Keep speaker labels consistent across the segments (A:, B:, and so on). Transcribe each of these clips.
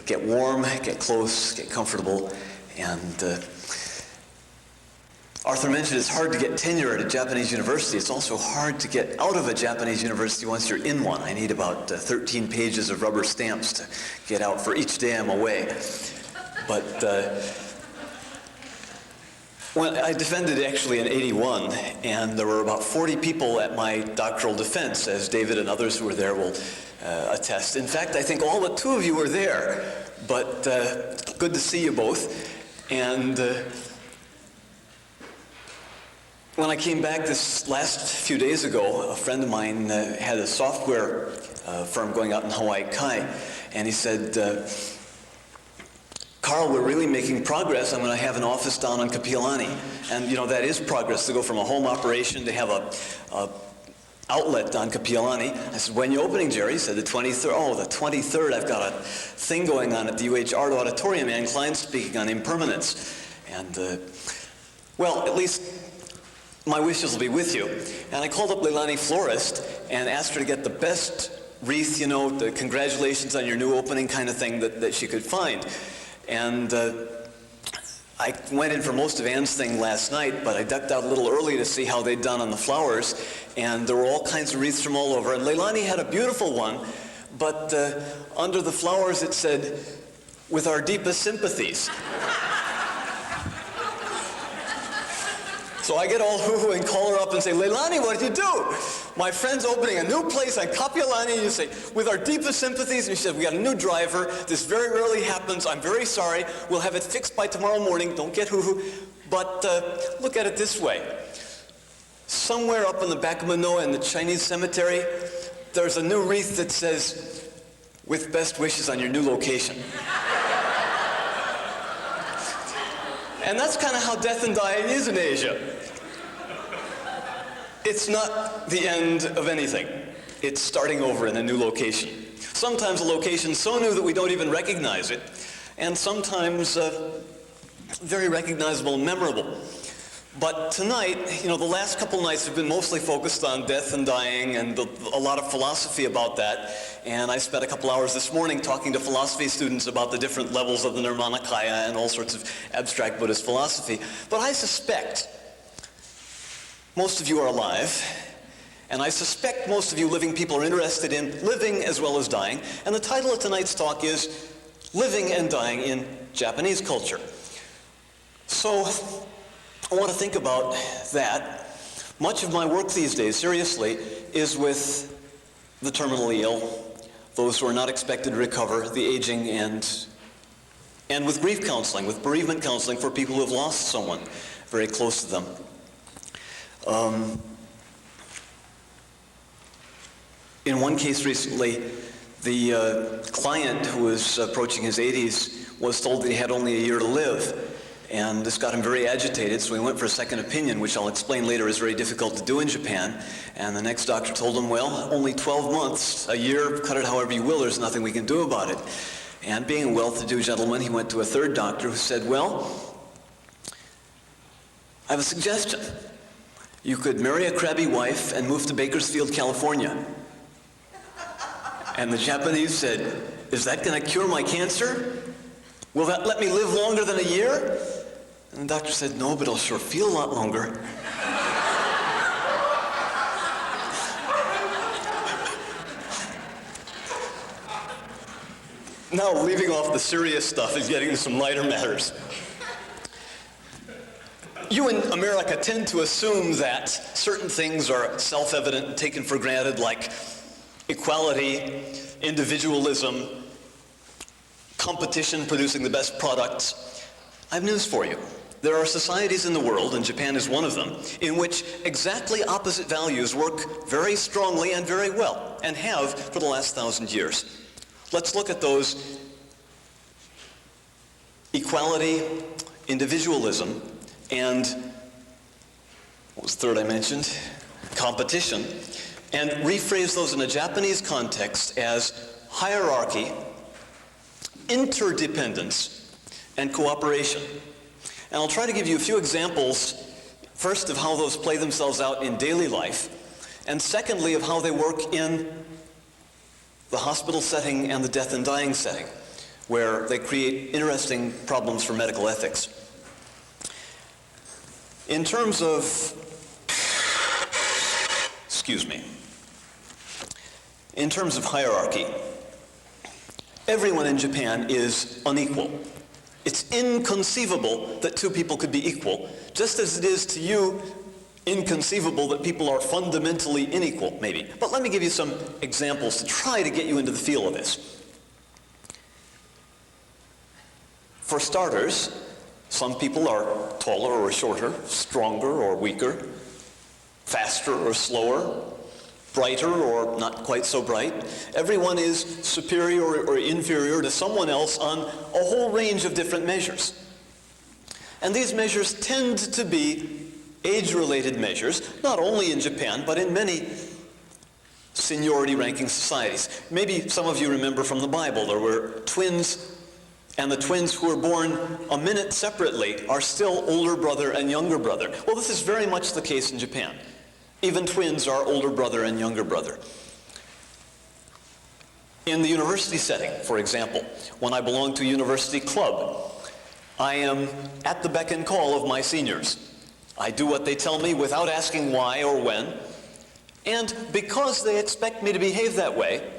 A: get warm, get close, get comfortable. And Arthur mentioned it's hard to get tenure at a Japanese university. It's also hard to get out of a Japanese university once you're in one. I need about 13 pages of rubber stamps to get out for each day I'm away. But when I defended actually in '81, and there were about 40 people at my doctoral defense, as David and others who were there will attest. In fact, I think all but 2 of you were there, but good to see you both. And when I came back this last few days ago, a friend of mine had a software firm going out in Hawaii Kai, and he said, Carl, we're really making progress. I'm going to have an office down on Kapiolani. And you know, that is progress, to go from a home operation to have a outlet on Kapiolani. I said, when are you opening, Jerry? He said, the 23rd. Oh, the 23rd, I've got a thing going on at the UH Art Auditorium, Ann Klein speaking on impermanence. And, well, at least my wishes will be with you. And I called up Leilani Florist and asked her to get the best wreath, you know, the congratulations on your new opening kind of thing that she could find. And I went in for most of Ann's thing last night, but I ducked out a little early to see how they'd done on the flowers. And there were all kinds of wreaths from all over. And Leilani had a beautiful one, but under the flowers it said, with our deepest sympathies. So I get all hoo-hoo and call her up and say, Leilani, what did you do? My friend's opening a new place on Kapiolani, and you say, with our deepest sympathies. And she said, we got a new driver. This very rarely happens. I'm very sorry. We'll have it fixed by tomorrow morning. Don't get hoo-hoo. But look at it this way. Somewhere up in the back of Manoa in the Chinese cemetery, there's a new wreath that says, with best wishes on your new location. And that's kind of how death and dying is in Asia. It's not the end of anything. It's starting over in a new location. Sometimes a location so new that we don't even recognize it, and sometimes very recognizable and memorable. But tonight, you know, the last couple nights have been mostly focused on death and dying and a lot of philosophy about that. And I spent a couple hours this morning talking to philosophy students about the different levels of the Nirmanakaya and all sorts of abstract Buddhist philosophy. But I suspect most of you are alive, and I suspect most of you living people are interested in living as well as dying. And the title of tonight's talk is Living and Dying in Japanese Culture. So I want to think about that. Much of my work these days, seriously, is with the terminally ill, those who are not expected to recover, the aging, and with grief counseling, with bereavement counseling for people who have lost someone very close to them. In one case recently, the client who was approaching his 80s was told that he had only a year to live. And this got him very agitated, so he went for a second opinion, which I'll explain later is very difficult to do in Japan. And the next doctor told him, well, only 12 months, a year, cut it however you will, there's nothing we can do about it. And being a well-to-do gentleman, he went to a third doctor who said, well, I have a suggestion. You could marry a crabby wife and move to Bakersfield, California. And the Japanese said, is that going to cure my cancer? Will that let me live longer than a year? And the doctor said, no, but it'll sure feel a lot longer. Now, leaving off the serious stuff and getting to some lighter matters. You in America tend to assume that certain things are self-evident and taken for granted, like equality, individualism, competition producing the best products. I have news for you. There are societies in the world, and Japan is one of them, in which exactly opposite values work very strongly and very well, and have for the last 1,000 years. Let's look at those: equality, individualism, and what was the third I mentioned? Competition, and rephrase those in a Japanese context as hierarchy, interdependence, and cooperation. And I'll try to give you a few examples, first of how those play themselves out in daily life, and secondly of how they work in the hospital setting and the death and dying setting. where they create interesting problems for medical ethics. In terms of, in terms of hierarchy, everyone in Japan is unequal. It's inconceivable that two people could be equal, just as it is to you inconceivable that people are fundamentally unequal, maybe. But let me give you some examples to try to get you into the feel of this. For starters, some people are taller or shorter, stronger or weaker, faster or slower, brighter or not quite so bright. Everyone is superior or inferior to someone else on a whole range of different measures. And these measures tend to be age-related measures, not only in Japan, but in many seniority-ranking societies. Maybe some of you remember from the Bible, there were twins, and the twins who were born a minute separately are still older brother and younger brother. Well, this is very much the case in Japan. Even twins are older brother and younger brother. In the university setting, for example, when I belong to a university club, I am at the beck and call of my seniors. I do what they tell me without asking why or when. And because they expect me to behave that way,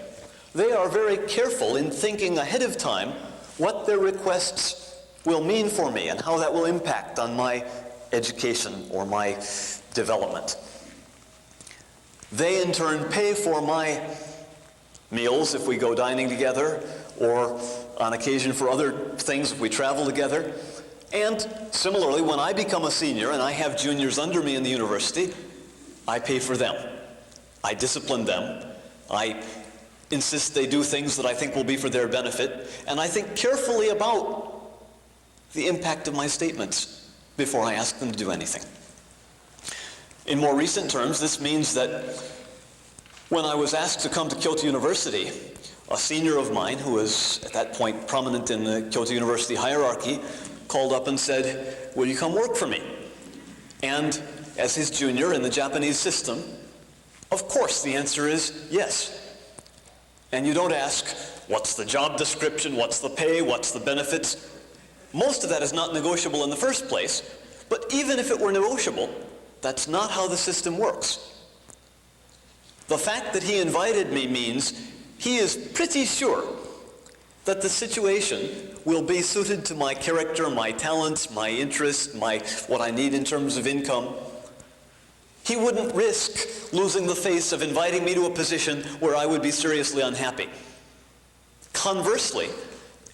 A: they are very careful in thinking ahead of time what their requests will mean for me and how that will impact on my education or my development. They in turn pay for my meals if we go dining together, or on occasion for other things if we travel together. And similarly, when I become a senior and I have juniors under me in the university, I pay for them. I discipline them. I insist they do things that I think will be for their benefit. And I think carefully about the impact of my statements before I ask them to do anything. In more recent terms, this means that when I was asked to come to Kyoto University, a senior of mine, who was at that point prominent in the Kyoto University hierarchy, called up and said, "Will you come work for me?" And as his junior in the Japanese system, of course the answer is yes. And you don't ask, what's the job description, what's the pay, what's the benefits? Most of that is not negotiable in the first place, but even if it were negotiable, that's not how the system works. The fact that he invited me means he is pretty sure that the situation will be suited to my character, my talents, my interests, what I need in terms of income. He wouldn't risk losing the face of inviting me to a position where I would be seriously unhappy. Conversely,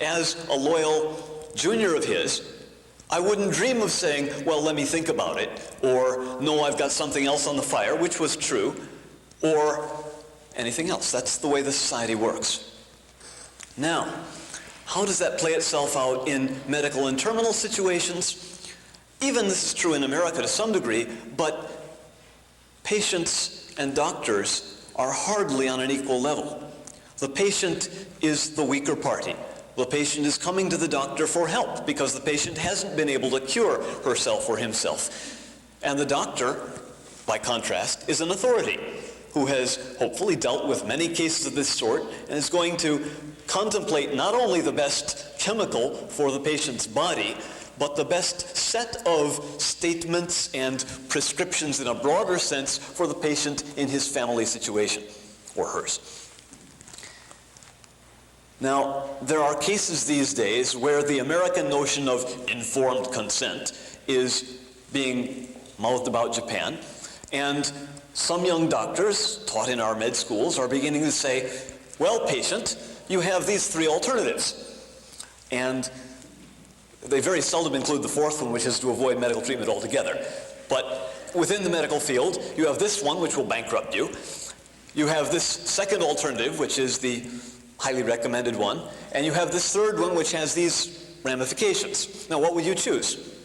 A: as a loyal junior of his, I wouldn't dream of saying, well, let me think about it, or no, I've got something else on the fire, which was true, or anything else. That's the way the society works. Now, how does that play itself out in medical and terminal situations? Even this is true in America to some degree, but patients and doctors are hardly on an equal level. The patient is the weaker party. The patient is coming to the doctor for help because the patient hasn't been able to cure herself or himself. And the doctor, by contrast, is an authority who has hopefully dealt with many cases of this sort and is going to contemplate not only the best chemical for the patient's body, but the best set of statements and prescriptions in a broader sense for the patient in his family situation, or hers. Now, there are cases these days where the American notion of informed consent is being mouthed about Japan, and some young doctors taught in our med schools are beginning to say, well, patient, you have these three alternatives. And they very seldom include the fourth one, which is to avoid medical treatment altogether. But within the medical field, you have this one, which will bankrupt you. You have this second alternative, which is the highly recommended one. And you have this third one, which has these ramifications. Now, what would you choose?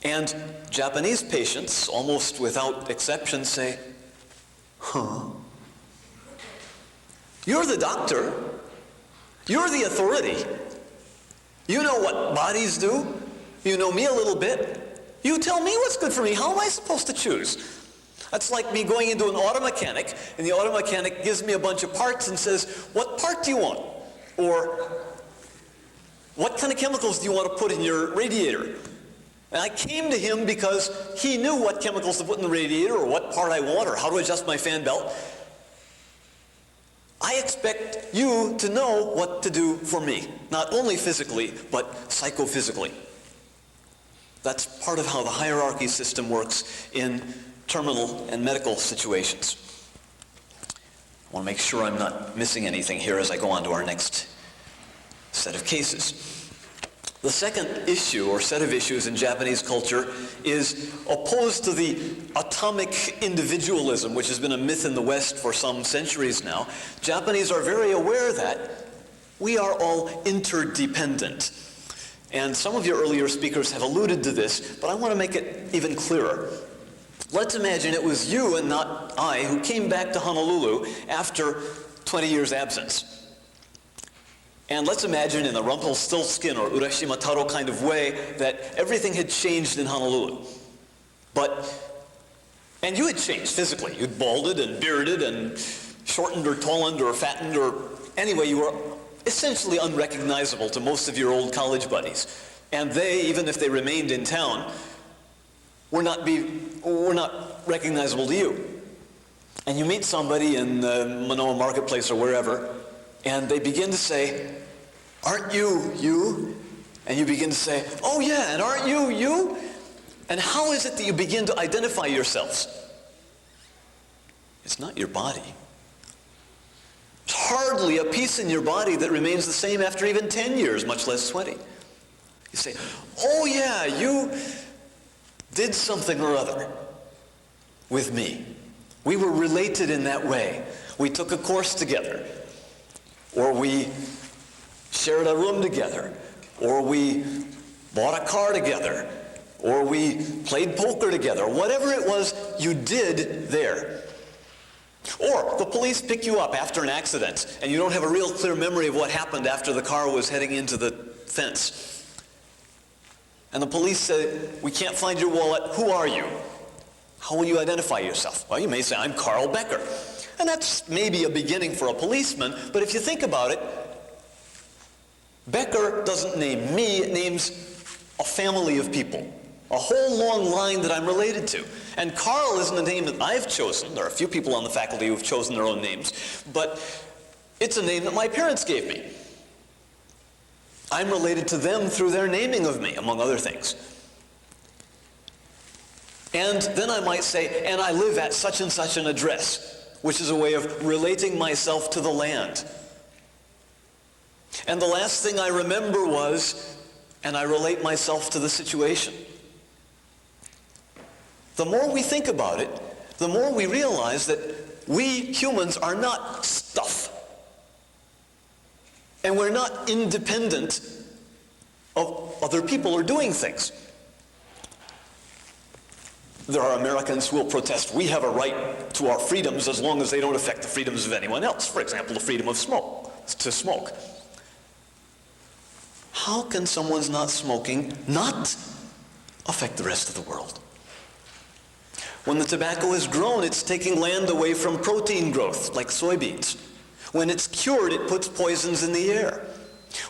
A: And Japanese patients, almost without exception, say, huh? You're the doctor. You're the authority. You know what bodies do. You know me a little bit. You tell me what's good for me. How am I supposed to choose? That's like me going into an auto mechanic, and the auto mechanic gives me a bunch of parts and says, what part do you want? Or, what kind of chemicals do you want to put in your radiator? And I came to him because he knew what chemicals to put in the radiator or what part I want or how to adjust my fan belt. I expect you to know what to do for me, not only physically, but psychophysically. That's part of how the hierarchy system works in terminal and medical situations. I want to make sure I'm not missing anything here as I go on to our next set of cases. The second issue or set of issues in Japanese culture is opposed to the atomic individualism, which has been a myth in the West for some centuries now. Japanese are very aware that we are all interdependent. And some of your earlier speakers have alluded to this, but I want to make it even clearer. Let's imagine it was you and not I who came back to Honolulu after 20 years' absence. And let's imagine in a Rumpelstiltskin or Urashima Taro kind of way that everything had changed in Honolulu. And you had changed physically. You'd balded and bearded and shortened or talled or fattened or anyway, you were essentially unrecognizable to most of your old college buddies. And they, even if they remained in town, were not recognizable to you. And you meet somebody in the Manoa Marketplace or wherever, and they begin to say, "Aren't you you?" And you begin to say, "Oh yeah, and aren't you you?" And how is it that you begin to identify yourselves? It's not your body. There's hardly a piece in your body that remains the same after even 10 years, much less 20. You say, "Oh yeah, you did something or other with me. We were related in that way. We took a course together, or we shared a room together, or we bought a car together, or we played poker together," whatever it was you did there. Or the police pick you up after an accident and you don't have a real clear memory of what happened after the car was heading into the fence. And the police say, "We can't find your wallet. Who are you?" How will you identify yourself? Well, you may say, "I'm CarlBecker." And that's maybe a beginning for a policeman, but if you think about it, Becker doesn't name me, it names a family of people, a whole long line that I'm related to. And Carl isn't a name that I've chosen. There are a few people on the faculty who've chosen their own names, but it's a name that my parents gave me. I'm related to them through their naming of me, among other things. And then I might say, "And I live at such and such an address," which is a way of relating myself to the land. And the last thing I remember was, "And I relate myself to the situation." The more we think about it, the more we realize that we humans are not stuff. And we're not independent of other people or doing things. There are Americans who will protest, "We have a right to our freedoms as long as they don't affect the freedoms of anyone else." For example, the freedom of to smoke. How can someone's not smoking not affect the rest of the world? When the tobacco is grown, it's taking land away from protein growth, like soybeans. When it's cured, it puts poisons in the air.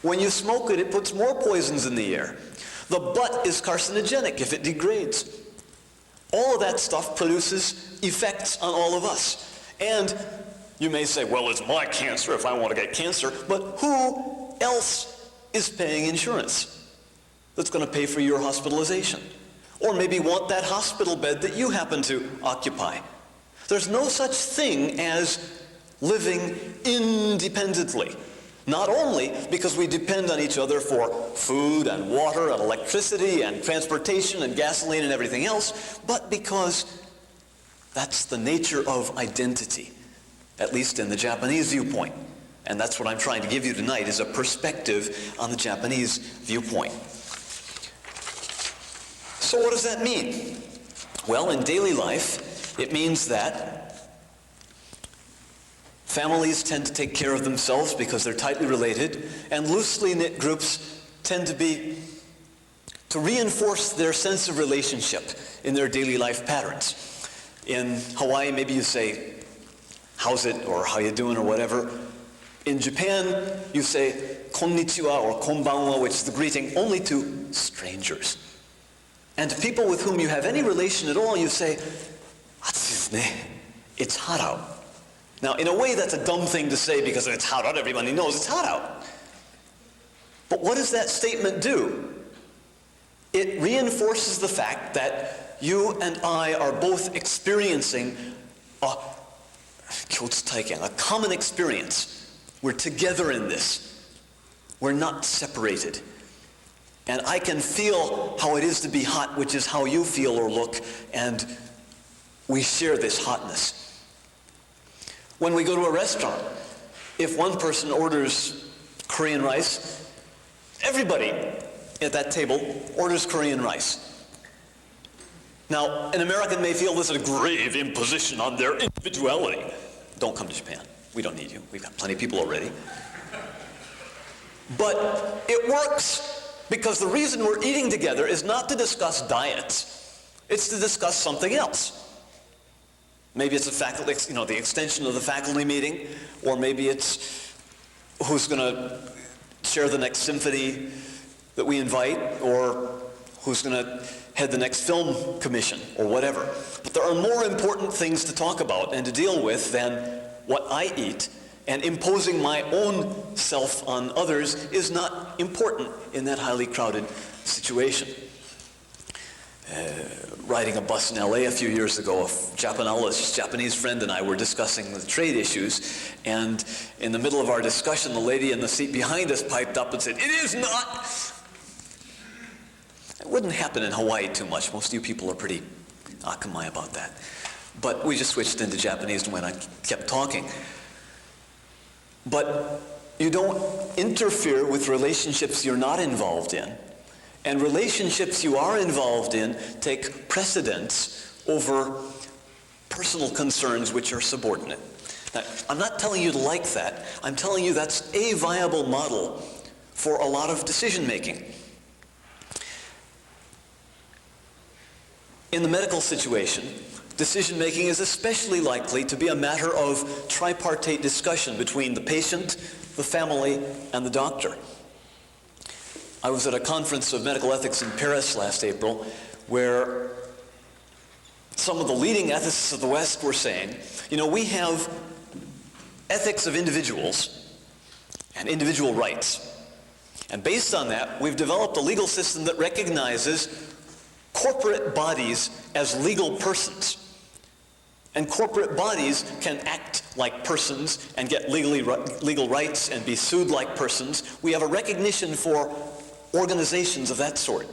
A: When you smoke it, it puts more poisons in the air. The butt is carcinogenic if it degrades. All of that stuff produces effects on all of us. And you may say, "Well, it's my cancer if I want to get cancer," but who else is paying insurance that's going to pay for your hospitalization? Or maybe want that hospital bed that you happen to occupy. There's no such thing as living independently. Not only because we depend on each other for food and water and electricity and transportation and gasoline and everything else, but because that's the nature of identity, at least in the Japanese viewpoint. And that's what I'm trying to give you tonight, is a perspective on the Japanese viewpoint. So what does that mean? Well, in daily life, it means that families tend to take care of themselves because they're tightly related, and loosely knit groups tend to reinforce their sense of relationship in their daily life patterns. In Hawaii, maybe you say, "How's it?" or "How you doing?" or whatever. In Japan, you say, konnichiwa or konbanwa, which is the greeting, only to strangers. And to people with whom you have any relation at all, you say, "Atsu desu ne. It's hot out." Now, in a way, that's a dumb thing to say because it's hot out. Everybody knows it's hot out. But what does that statement do? It reinforces the fact that you and I are both experiencing a common experience. We're together in this. We're not separated. And I can feel how it is to be hot, which is how you feel or look, and we share this hotness. When we go to a restaurant, if one person orders Korean rice, everybody at that table orders Korean rice. Now, an American may feel this is a grave imposition on their individuality. Don't come to Japan. We don't need you. We've got plenty of people already. But it works because the reason we're eating together is not to discuss diets. It's to discuss something else. Maybe it's the extension of the faculty meeting, or maybe it's who's going to chair the next symphony that we invite, or who's going to head the next film commission, or whatever. But there are more important things to talk about and to deal with than what I eat, and imposing my own self on others is not important in that highly crowded situation. Riding a bus in LA a few years ago, a Japanese friend and I were discussing the trade issues, and in the middle of our discussion, the lady in the seat behind us piped up and said, "It is not!" It wouldn't happen in Hawaii too much. Most of you people are pretty akamai about that. But we just switched into Japanese and I kept talking. But you don't interfere with relationships you're not involved in. And relationships you are involved in take precedence over personal concerns which are subordinate. Now, I'm not telling you to like that. I'm telling you that's a viable model for a lot of decision making. In the medical situation, decision making is especially likely to be a matter of tripartite discussion between the patient, the family, and the doctor. I was at a conference of medical ethics in Paris last April where some of the leading ethicists of the West were saying, we have ethics of individuals and individual rights. And based on that, we've developed a legal system that recognizes corporate bodies as legal persons. And corporate bodies can act like persons and get legal rights and be sued like persons. We have a recognition for organizations of that sort.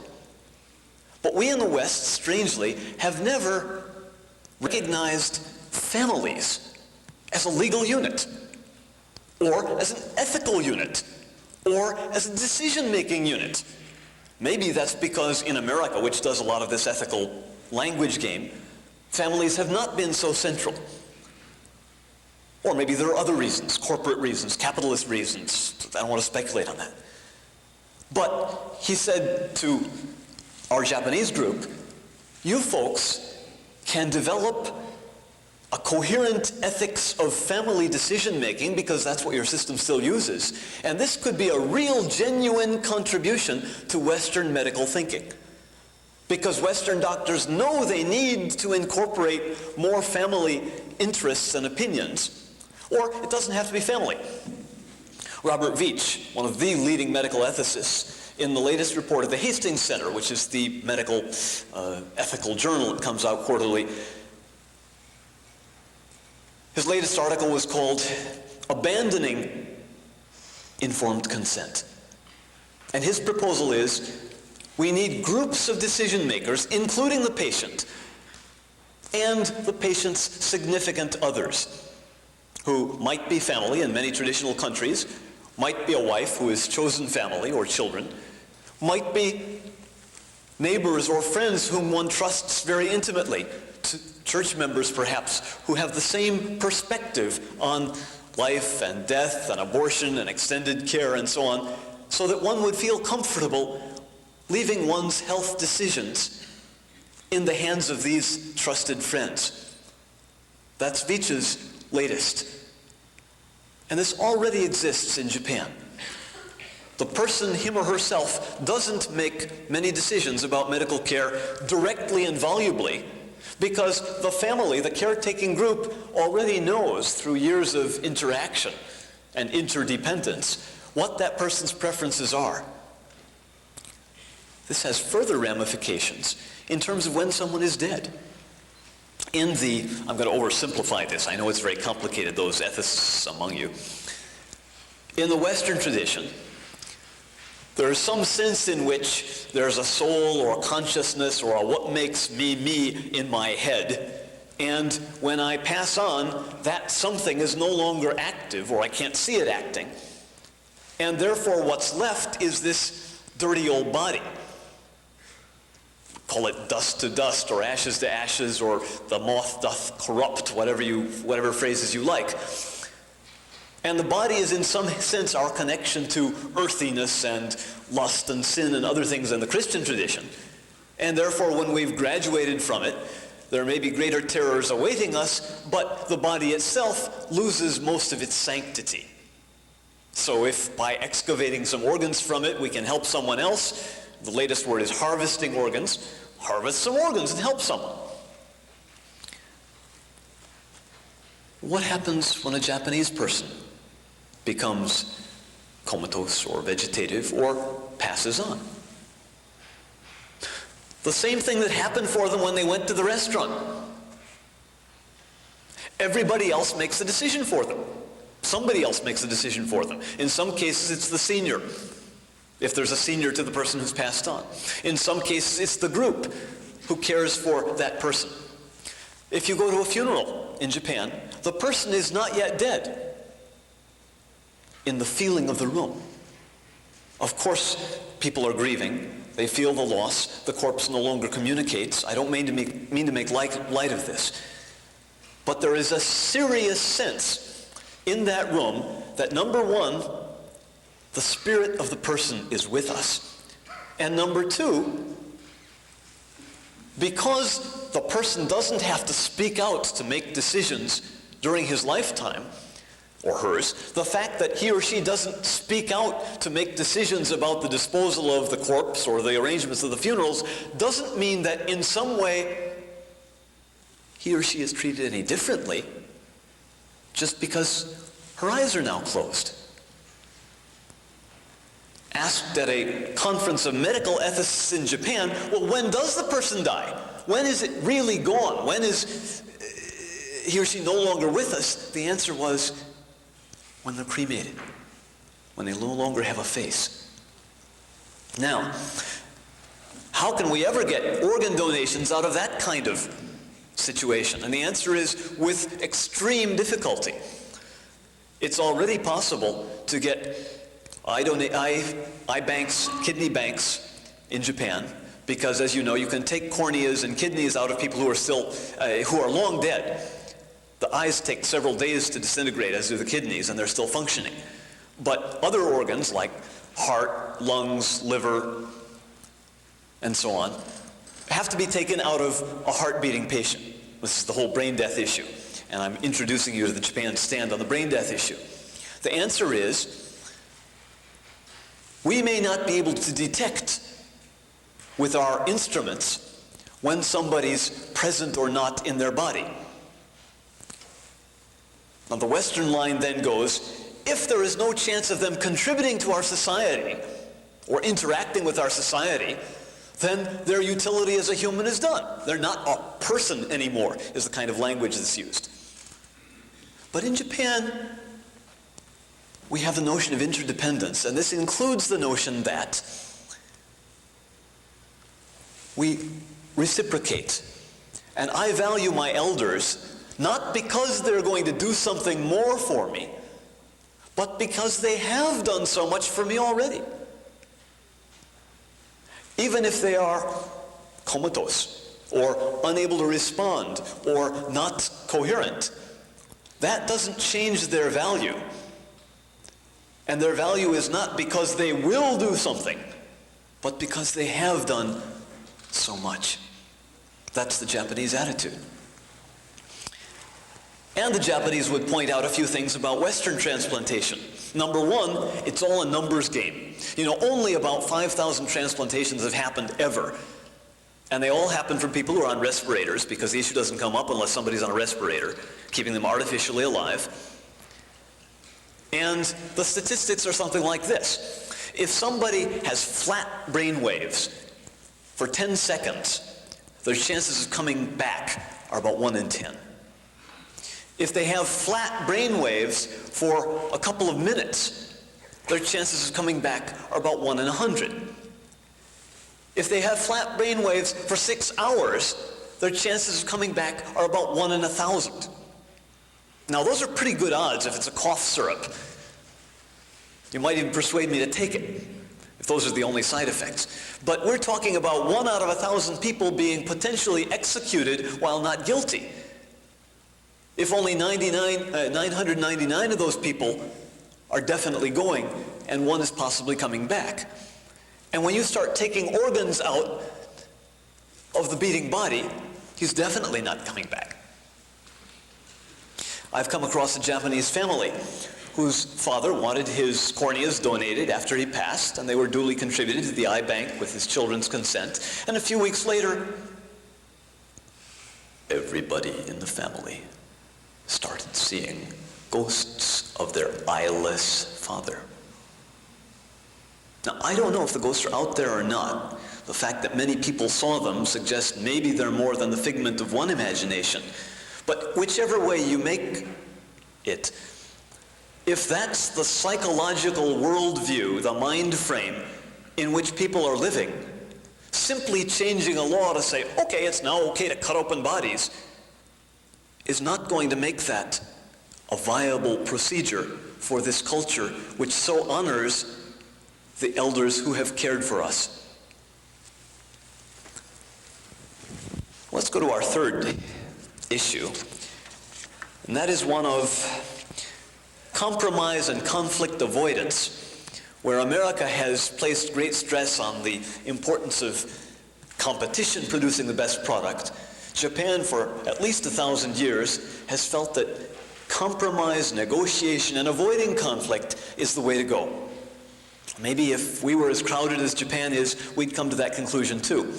A: But we in the West, strangely, have never recognized families as a legal unit, or as an ethical unit, or as a decision-making unit. Maybe that's because in America, which does a lot of this ethical language game, families have not been so central. Or maybe there are other reasons, corporate reasons, capitalist reasons. I don't want to speculate on that. But he said to our Japanese group, you folks can develop a coherent ethics of family decision-making because that's what your system still uses. And this could be a real, genuine contribution to Western medical thinking. Because Western doctors know they need to incorporate more family interests and opinions. Or it doesn't have to be family. Robert Veitch, one of the leading medical ethicists, in the latest report of the Hastings Center, which is the medical ethical journal that comes out quarterly, his latest article was called Abandoning Informed Consent. And his proposal is, we need groups of decision makers, including the patient, and the patient's significant others, who might be family in many traditional countries, might be a wife who has chosen family or children, might be neighbors or friends whom one trusts very intimately, church members perhaps, who have the same perspective on life and death and abortion and extended care and so on, so that one would feel comfortable leaving one's health decisions in the hands of these trusted friends. That's Veitch's latest. And this already exists in Japan. The person, him or herself, doesn't make many decisions about medical care directly and volubly because the family, the caretaking group, already knows through years of interaction and interdependence what that person's preferences are. This has further ramifications in terms of when someone is dead. I'm going to oversimplify this. I know it's very complicated, those ethicists among you. In the Western tradition, there is some sense in which there's a soul or a consciousness or a what makes me me in my head. And when I pass on, that something is no longer active, or I can't see it acting. And therefore what's left is this dirty old body. Call it dust to dust, or ashes to ashes, or the moth doth corrupt, whatever phrases you like. And the body is in some sense our connection to earthiness and lust and sin and other things in the Christian tradition. And therefore when we've graduated from it, there may be greater terrors awaiting us, but the body itself loses most of its sanctity. So if by excavating some organs from it we can help someone else, the latest word is harvesting organs, harvest some organs and help someone. What happens when a Japanese person becomes comatose or vegetative or passes on? The same thing that happened for them when they went to the restaurant. Everybody else makes the decision for them. Somebody else makes the decision for them. In some cases, it's the senior, if there's a senior to the person who's passed on. In some cases, it's the group who cares for that person. If you go to a funeral in Japan, the person is not yet dead in the feeling of the room. Of course, people are grieving. They feel the loss. The corpse no longer communicates. I don't mean to make light of this. But there is a serious sense in that room that, number one, the spirit of the person is with us. And number two, because the person doesn't have to speak out to make decisions during his lifetime, or hers, the fact that he or she doesn't speak out to make decisions about the disposal of the corpse or the arrangements of the funerals doesn't mean that in some way he or she is treated any differently just because her eyes are now closed. Asked at a conference of medical ethicists in Japan, well, when does the person die? When is it really gone? When is he or she no longer with us? The answer was, when they're cremated, when they no longer have a face. Now, how can we ever get organ donations out of that kind of situation? And the answer is with extreme difficulty. It's already possible to get eye banks, kidney banks in Japan, because as you know, you can take corneas and kidneys out of people who are long dead. The eyes take several days to disintegrate, as do the kidneys, and they're still functioning. But other organs like heart, lungs, liver, and so on, have to be taken out of a heart-beating patient. This is the whole brain death issue. And I'm introducing you to the Japan stand on the brain death issue. The answer is, we may not be able to detect with our instruments when somebody's present or not in their body. Now the Western line then goes, if there is no chance of them contributing to our society or interacting with our society, then their utility as a human is done. They're not a person anymore, is the kind of language that's used. But in Japan, we have the notion of interdependence, and this includes the notion that we reciprocate. And I value my elders not because they're going to do something more for me, but because they have done so much for me already. Even if they are comatose, or unable to respond, or not coherent, that doesn't change their value. And their value is not because they will do something, but because they have done so much. That's the Japanese attitude. And the Japanese would point out a few things about Western transplantation. Number one, it's all a numbers game. You know, only about 5,000 transplantations have happened ever. And they all happen from people who are on respirators, because the issue doesn't come up unless somebody's on a respirator, keeping them artificially alive. And the statistics are something like this. If somebody has flat brain waves for 10 seconds, their chances of coming back are about 1 in 10. If they have flat brain waves for a couple of minutes, their chances of coming back are about 1 in 100. If they have flat brain waves for 6 hours, their chances of coming back are about 1 in 1,000. Now, those are pretty good odds if it's a cough syrup. You might even persuade me to take it, if those are the only side effects. But we're talking about 1 out of 1,000 people being potentially executed while not guilty. If only 999 of those people are definitely going, and 1 is possibly coming back. And when you start taking organs out of the beating body, he's definitely not coming back. I've come across a Japanese family whose father wanted his corneas donated after he passed, and they were duly contributed to the eye bank with his children's consent. And a few weeks later, everybody in the family started seeing ghosts of their eyeless father. Now, I don't know if the ghosts are out there or not. The fact that many people saw them suggests maybe they're more than the figment of one imagination. But whichever way you make it, if that's the psychological worldview, the mind frame in which people are living, simply changing a law to say, okay, it's now okay to cut open bodies, is not going to make that a viable procedure for this culture which so honors the elders who have cared for us. Let's go to our third issue, and that is one of compromise and conflict avoidance, where America has placed great stress on the importance of competition producing the best product. Japan, for at least 1,000 years, has felt that compromise, negotiation, and avoiding conflict is the way to go. Maybe if we were as crowded as Japan is, we'd come to that conclusion too.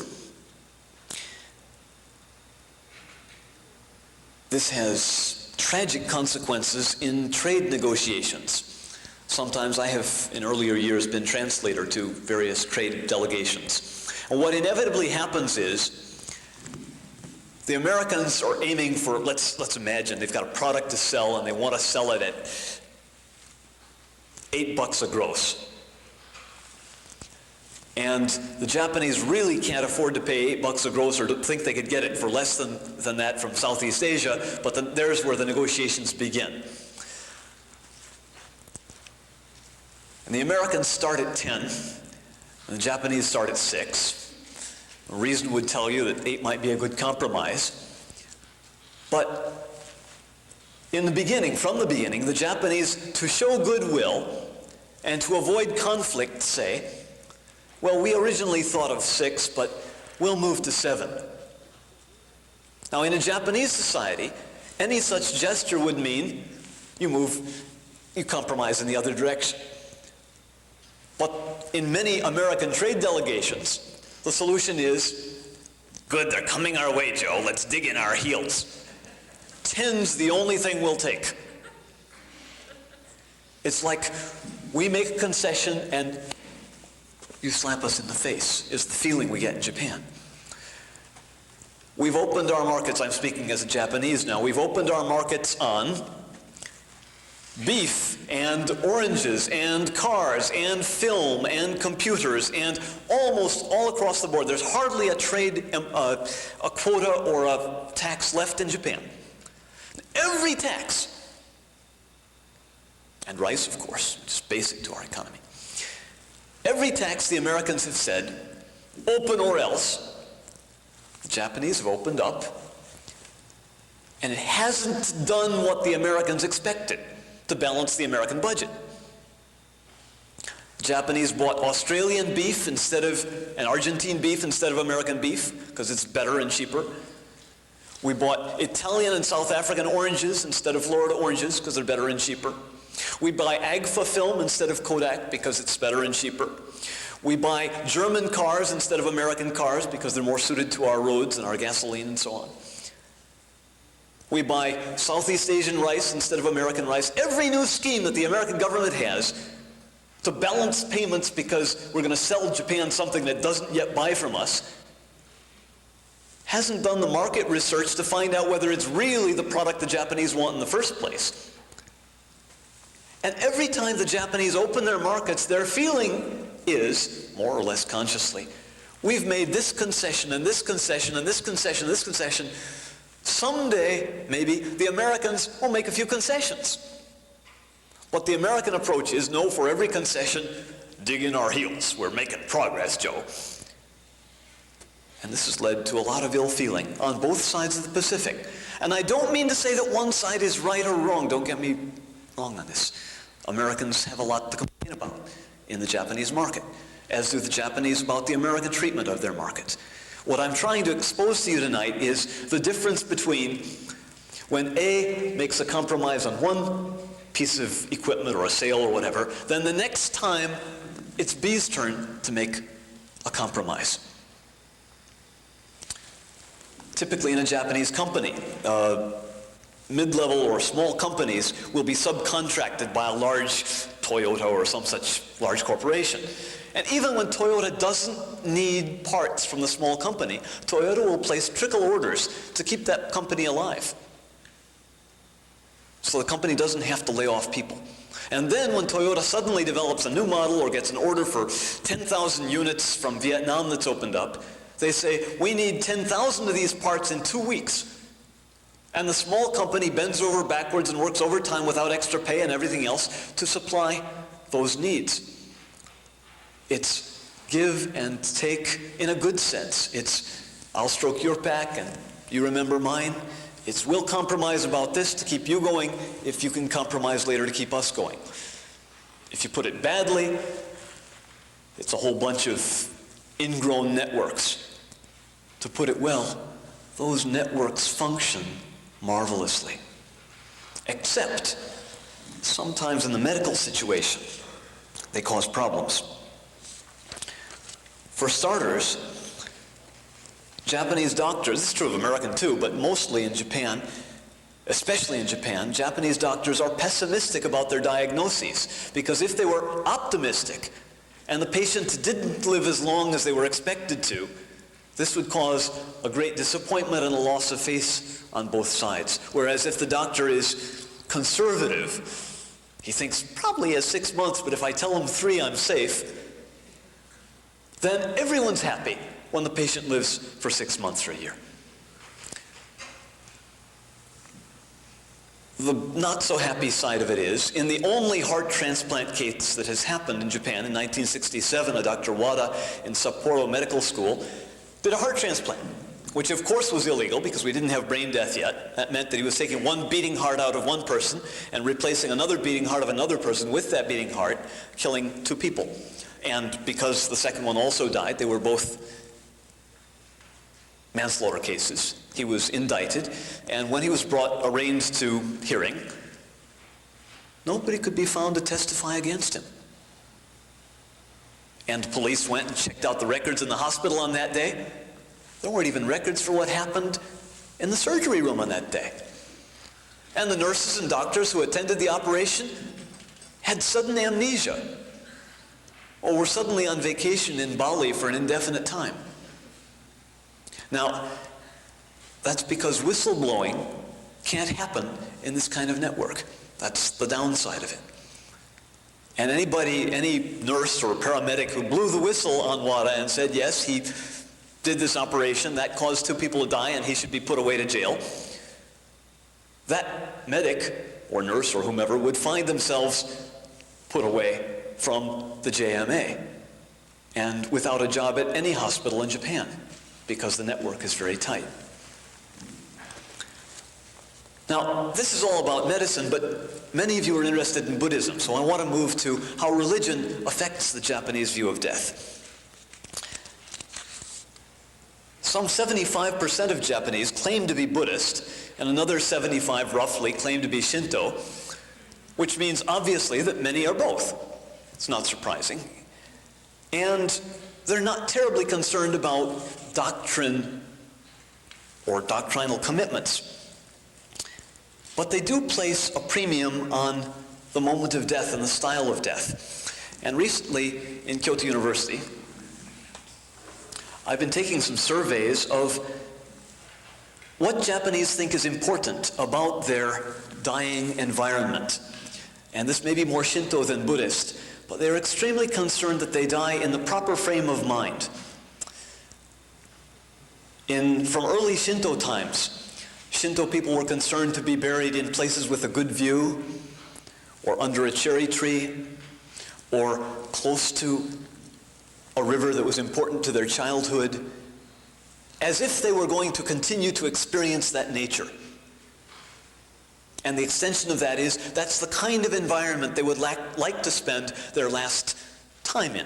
A: This has tragic consequences in trade negotiations. Sometimes I have, in earlier years, been translator to various trade delegations. And what inevitably happens is the Americans are aiming for, let's imagine they've got a product to sell and they want to sell it at $8 a gross. And the Japanese really can't afford to pay $8 a gross or to think they could get it for less than that from Southeast Asia, but there's where the negotiations begin. And the Americans start at 10, and the Japanese start at 6. Reason would tell you that 8 might be a good compromise. But in the beginning, from the beginning, the Japanese, to show goodwill and to avoid conflict, say, well, we originally thought of 6, but we'll move to 7. Now, in a Japanese society, any such gesture would mean you compromise in the other direction. But in many American trade delegations, the solution is, good, they're coming our way, Joe, let's dig in our heels. 10's the only thing we'll take. It's like we make a concession and you slap us in the face, is the feeling we get in Japan. We've opened our markets, I'm speaking as a Japanese now, we've opened our markets on beef and oranges and cars and film and computers and almost all across the board. There's hardly a trade, a quota or a tax left in Japan. Every tax, and rice, of course, which is basic to our economy. Every tax the Americans have said, open or else. The Japanese have opened up, and it hasn't done what the Americans expected to balance the American budget. The Japanese bought Australian beef and Argentine beef instead of American beef, because it's better and cheaper. We bought Italian and South African oranges instead of Florida oranges, because they're better and cheaper. We buy Agfa film instead of Kodak because it's better and cheaper. We buy German cars instead of American cars because they're more suited to our roads and our gasoline and so on. We buy Southeast Asian rice instead of American rice. Every new scheme that the American government has to balance payments because we're going to sell Japan something that doesn't yet buy from us hasn't done the market research to find out whether it's really the product the Japanese want in the first place. And every time the Japanese open their markets, their feeling is, more or less consciously, we've made this concession and this concession and this concession and this concession. Someday, maybe, the Americans will make a few concessions. But the American approach is, no, for every concession, dig in our heels. We're making progress, Joe. And this has led to a lot of ill feeling on both sides of the Pacific. And I don't mean to say that one side is right or wrong. Don't get me wrong on this. Americans have a lot to complain about in the Japanese market, as do the Japanese about the American treatment of their markets. What I'm trying to expose to you tonight is the difference between when A makes a compromise on one piece of equipment or a sale or whatever, then the next time it's B's turn to make a compromise. Typically in a Japanese company, mid-level or small companies will be subcontracted by a large Toyota or some such large corporation. And even when Toyota doesn't need parts from the small company, Toyota will place trickle orders to keep that company alive. So the company doesn't have to lay off people. And then when Toyota suddenly develops a new model or gets an order for 10,000 units from Vietnam that's opened up, they say, we need 10,000 of these parts in 2 weeks. And the small company bends over backwards and works overtime without extra pay and everything else to supply those needs. It's give and take in a good sense. It's I'll stroke your back and you remember mine. It's we'll compromise about this to keep you going if you can compromise later to keep us going. If you put it badly, it's a whole bunch of ingrown networks. To put it well, those networks function marvelously. Except sometimes in the medical situation, they cause problems. For starters, Japanese doctors, this is true of American too, but mostly in Japan, especially in Japan, Japanese doctors are pessimistic about their diagnoses, because if they were optimistic and the patient didn't live as long as they were expected to, this would cause a great disappointment and a loss of faith on both sides. Whereas if the doctor is conservative, he thinks probably he has 6 months, but if I tell him 3, I'm safe, then everyone's happy when the patient lives for 6 months or a year. The not so happy side of it is, in the only heart transplant case that has happened in Japan in 1967, a Dr. Wada in Sapporo Medical School did a heart transplant, which of course was illegal because we didn't have brain death yet. That meant that he was taking one beating heart out of one person and replacing another beating heart of another person with that beating heart, killing 2 people. And because the second one also died, they were both manslaughter cases. He was indicted, and when he was arraigned to hearing, nobody could be found to testify against him. And police went and checked out the records in the hospital on that day. There weren't even records for what happened in the surgery room on that day. And the nurses and doctors who attended the operation had sudden amnesia, or were suddenly on vacation in Bali for an indefinite time. Now, that's because whistleblowing can't happen in this kind of network. That's the downside of it. And any nurse or paramedic who blew the whistle on Wada and said, yes, he did this operation, that caused 2 people to die, and he should be put away to jail, that medic or nurse or whomever would find themselves put away from the JMA and without a job at any hospital in Japan because the network is very tight. Now, this is all about medicine, but many of you are interested in Buddhism, so I want to move to how religion affects the Japanese view of death. Some 75% of Japanese claim to be Buddhist, and another 75 roughly claim to be Shinto, which means obviously that many are both. It's not surprising. And they're not terribly concerned about doctrine or doctrinal commitments. But they do place a premium on the moment of death and the style of death. And recently in Kyoto University, I've been taking some surveys of what Japanese think is important about their dying environment. And this may be more Shinto than Buddhist, but they're extremely concerned that they die in the proper frame of mind. From early Shinto times, Shinto people were concerned to be buried in places with a good view, or under a cherry tree, or close to a river that was important to their childhood, as if they were going to continue to experience that nature. And the extension of that is, that's the kind of environment they would like to spend their last time in.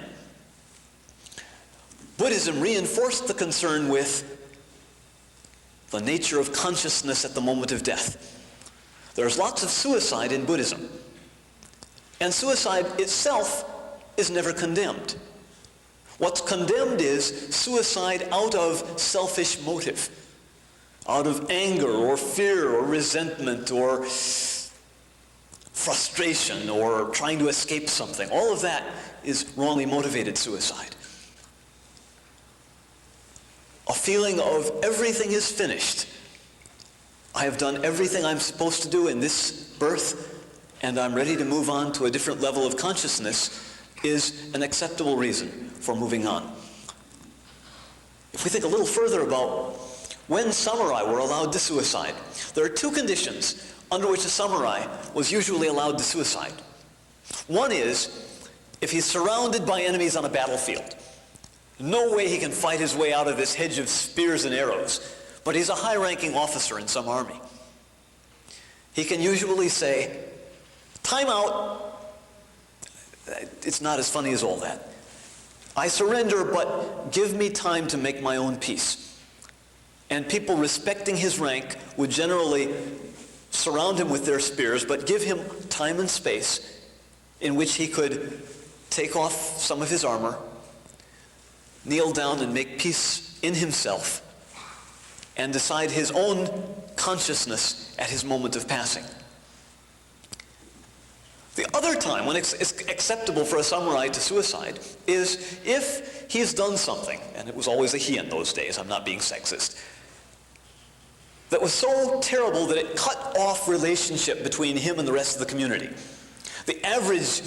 A: Buddhism reinforced the concern with the nature of consciousness at the moment of death. There's lots of suicide in Buddhism. And suicide itself is never condemned. What's condemned is suicide out of selfish motive, out of anger or fear or resentment or frustration or trying to escape something. All of that is wrongly motivated suicide. A feeling of everything is finished. I have done everything I'm supposed to do in this birth, and I'm ready to move on to a different level of consciousness is an acceptable reason for moving on. If we think a little further about when samurai were allowed to suicide, there are two conditions under which a samurai was usually allowed to suicide. One is if he's surrounded by enemies on a battlefield. No way he can fight his way out of this hedge of spears and arrows, but he's a high-ranking officer in some army. He can usually say, "Time out." It's not as funny as all that. "I surrender, but give me time to make my own peace." And people respecting his rank would generally surround him with their spears, but give him time and space in which he could take off some of his armor, kneel down and make peace in himself, and decide his own consciousness at his moment of passing. The other time when it's acceptable for a samurai to suicide is if he's done something, and it was always a he in those days, I'm not being sexist, that was so terrible that it cut off relationship between him and the rest of the community. The average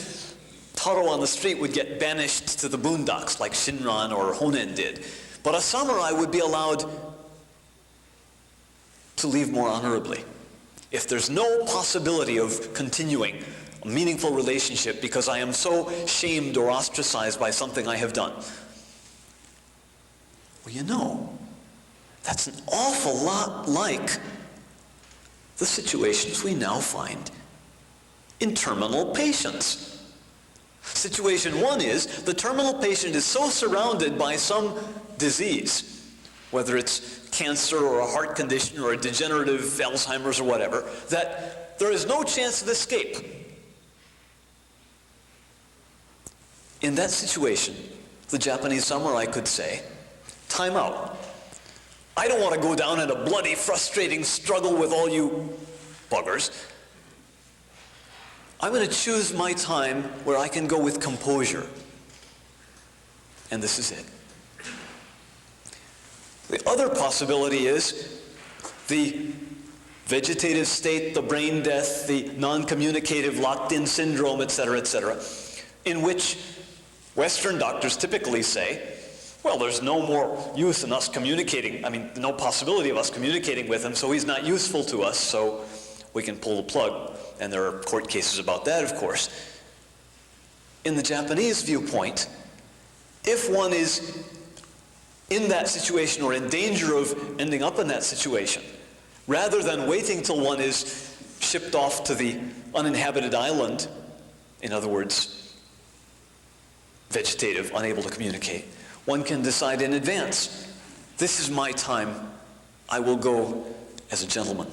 A: Taro on the street would get banished to the boondocks like Shinran or Honen did, but a samurai would be allowed to leave more honorably. If there's no possibility of continuing a meaningful relationship because I am so shamed or ostracized by something I have done. Well, you know, that's an awful lot like the situations we now find in terminal patients. Situation one is the terminal patient is so surrounded by some disease, whether it's cancer or a heart condition or a degenerative Alzheimer's or whatever, that there is no chance of escape. In that situation, the Japanese samurai could say, "Time out. I don't want to go down in a bloody, frustrating struggle with all you buggers. I'm going to choose my time where I can go with composure. And this is it." The other possibility is the vegetative state, the brain death, the non-communicative locked-in syndrome, etc., in which Western doctors typically say, well, there's no more use in us communicating, no possibility of us communicating with him, so he's not useful to us, so we can pull the plug. And there are court cases about that, of course. In the Japanese viewpoint, if one is in that situation or in danger of ending up in that situation, rather than waiting till one is shipped off to the uninhabited island, in other words, vegetative, unable to communicate, one can decide in advance, this is my time, I will go as a gentleman.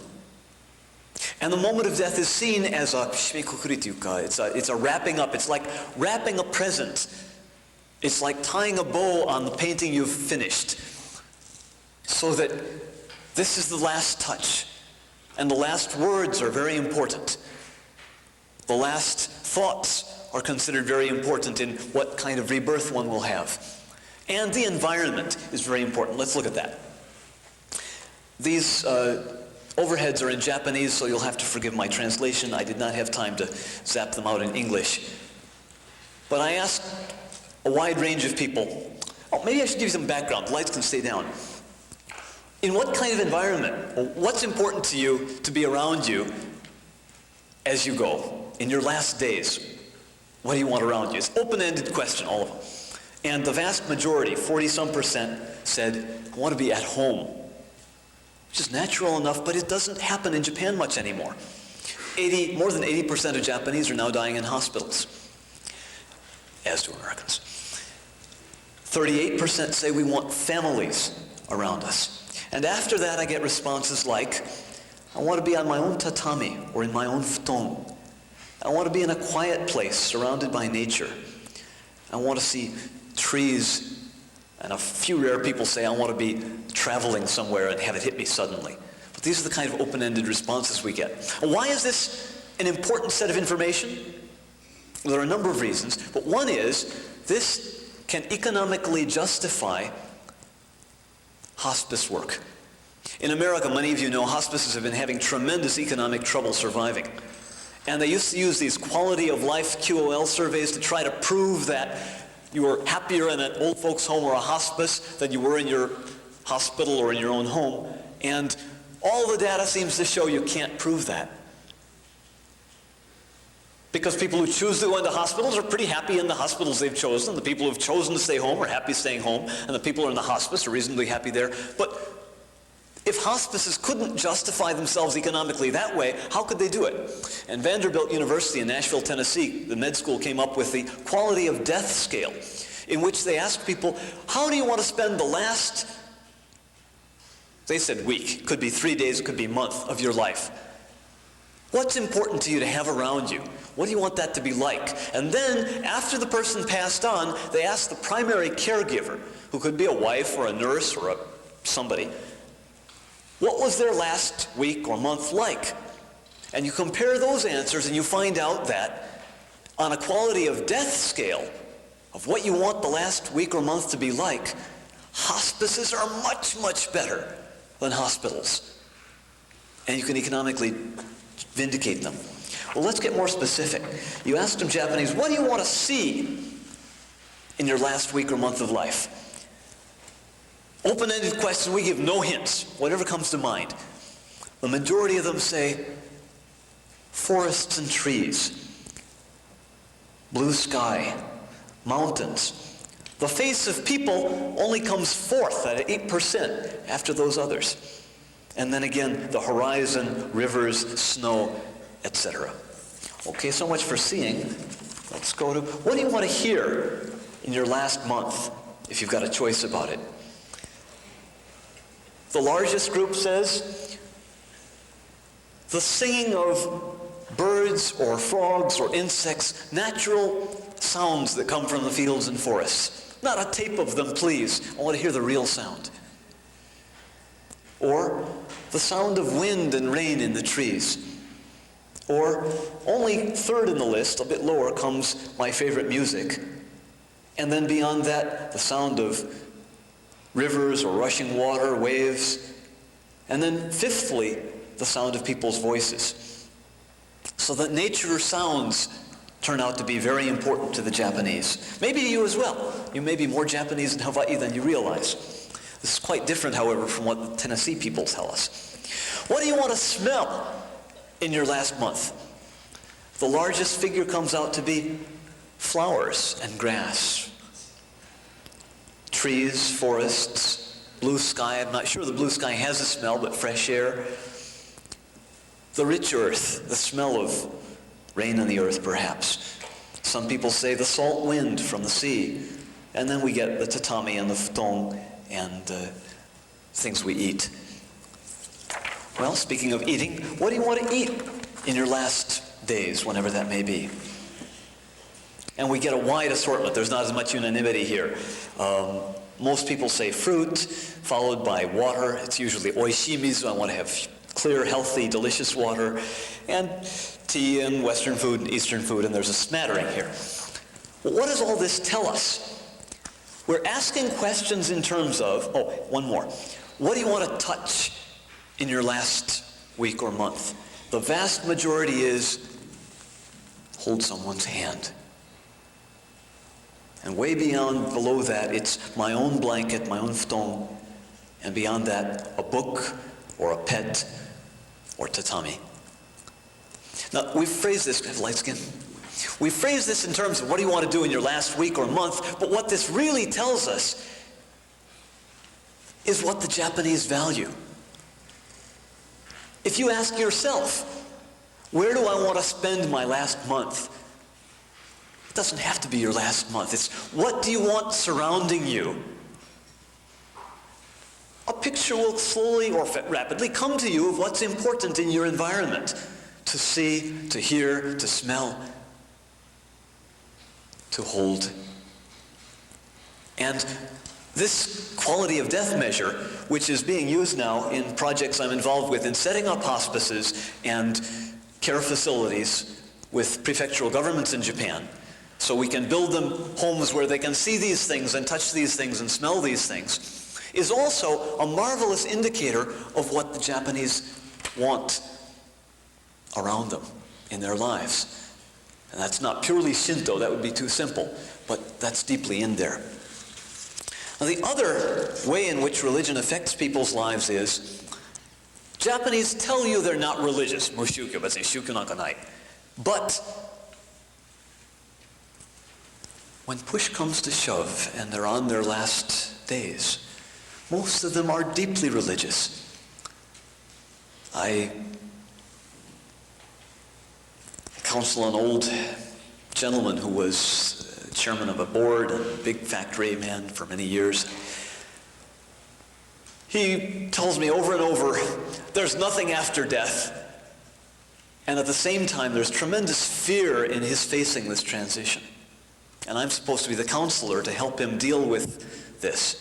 A: And the moment of death is seen as a shimekukuri to yuka. It's a wrapping up. It's like wrapping a present. It's like tying a bow on the painting you've finished, so that this is the last touch. And the last words are very important. The last thoughts are considered very important in what kind of rebirth one will have. And the environment is very important. Let's look at that. These overheads are in Japanese, so you'll have to forgive my translation. I did not have time to zap them out in English. But I asked a wide range of people. Oh, maybe I should give you some background. The lights can stay down. In what kind of environment? What's important to you to be around you as you go? In your last days, what do you want around you? It's an open-ended question, all of them. And the vast majority, 40-some%, said, I want to be at home. Which is natural enough, but it doesn't happen in Japan much anymore. More than 80% of Japanese are now dying in hospitals, as do Americans. 38% say we want families around us. And after that, I get responses like, I want to be on my own tatami or in my own futon. I want to be in a quiet place surrounded by nature. I want to see trees. And a few rare people say, I want to be traveling somewhere and have it hit me suddenly. But these are the kind of open-ended responses we get. Why is this an important set of information? Well, there are a number of reasons, but one is this can economically justify hospice work. In America, many of you know, hospices have been having tremendous economic trouble surviving. And they used to use these quality of life QOL surveys to try to prove that you were happier in an old folks home or a hospice than you were in your hospital or in your own home. And all the data seems to show you can't prove that. Because people who choose to go into hospitals are pretty happy in the hospitals they've chosen. The people who've chosen to stay home are happy staying home. And the people who are in the hospice are reasonably happy there. But if hospices couldn't justify themselves economically that way, how could they do it? And Vanderbilt University in Nashville, Tennessee, the med school came up with the quality of death scale, in which they asked people, how do you want to spend the last, they said week, could be 3 days, could be month of your life. What's important to you to have around you? What do you want that to be like? And then, after the person passed on, they asked the primary caregiver, who could be a wife or a nurse or somebody, what was their last week or month like? And you compare those answers and you find out that on a quality of death scale of what you want the last week or month to be like, hospices are much, much better than hospitals. And you can economically vindicate them. Well, let's get more specific. You asked them Japanese, what do you want to see in your last week or month of life? Open-ended question, we give no hints, whatever comes to mind. The majority of them say forests and trees, blue sky, mountains. The face of people only comes fourth at 8% after those others. And then again, the horizon, rivers, snow, etc. Okay, so much for seeing. Let's go to, what do you want to hear in your last month, if you've got a choice about it? The largest group says the singing of birds or frogs or insects, natural sounds that come from the fields and forests. Not a tape of them, please. I want to hear the real sound. Or the sound of wind and rain in the trees. Or only third in the list, a bit lower, comes my favorite music. And then beyond that, the sound of rivers or rushing water, waves. And then fifthly, the sound of people's voices. So that nature sounds turn out to be very important to the Japanese. Maybe to you as well. You may be more Japanese in Hawaii than you realize. This is quite different, however, from what the Tennessee people tell us. What do you want to smell in your last month? The largest figure comes out to be flowers and grass. Trees, forests, blue sky. I'm not sure the blue sky has a smell, but fresh air. The rich earth, the smell of rain on the earth, perhaps. Some people say the salt wind from the sea. And then we get the tatami and the futon and things we eat. Well, speaking of eating, what do you want to eat in your last days, whenever that may be? And we get a wide assortment. There's not as much unanimity here. Most people say fruit, followed by water. It's usually oishii mizu. I want to have clear, healthy, delicious water. And tea and Western food and Eastern food, and there's a smattering here. Well, what does all this tell us? We're asking questions in terms of, oh, one more. What do you want to touch in your last week or month? The vast majority is hold someone's hand. And way beyond, below that, it's my own blanket, my own futon. And beyond that, a book or a pet or tatami. Now, we've phrased this, have light skin. We phrase this in terms of what do you want to do in your last week or month, but what this really tells us is what the Japanese value. If you ask yourself, where do I want to spend my last month? It doesn't have to be your last month. It's what do you want surrounding you? A picture will slowly or rapidly come to you of what's important in your environment. To see, to hear, to smell, to hold. And this quality of death measure, which is being used now in projects I'm involved with in setting up hospices and care facilities with prefectural governments in Japan, so we can build them homes where they can see these things and touch these things and smell these things, is also a marvelous indicator of what the Japanese want around them in their lives. And that's not purely Shinto, that would be too simple, but that's deeply in there. Now, the other way in which religion affects people's lives is, Japanese tell you they're not religious, mushukyo, but shukyo nanka nai. But when push comes to shove and they're on their last days, most of them are deeply religious. I counsel an old gentleman who was chairman of a board and a big factory man for many years. He tells me over and over, there's nothing after death. And at the same time, there's tremendous fear in his facing this transition. And I'm supposed to be the counselor to help him deal with this.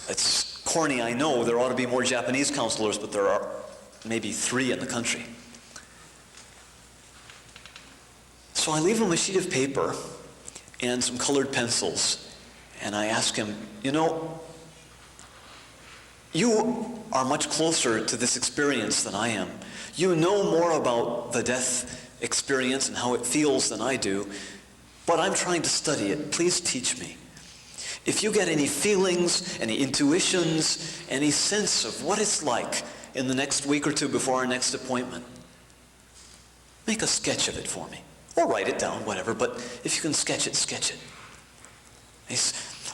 A: It's corny, I know. There ought to be more Japanese counselors, but there are maybe 3 in the country. So I leave him a sheet of paper and some colored pencils, and I ask him, you know, you are much closer to this experience than I am. You know more about the death experience and how it feels than I do, but I'm trying to study it. Please teach me. If you get any feelings, any intuitions, any sense of what it's like in the next week or 2 before our next appointment, make a sketch of it for me. Or write it down, whatever, but if you can sketch it, sketch it.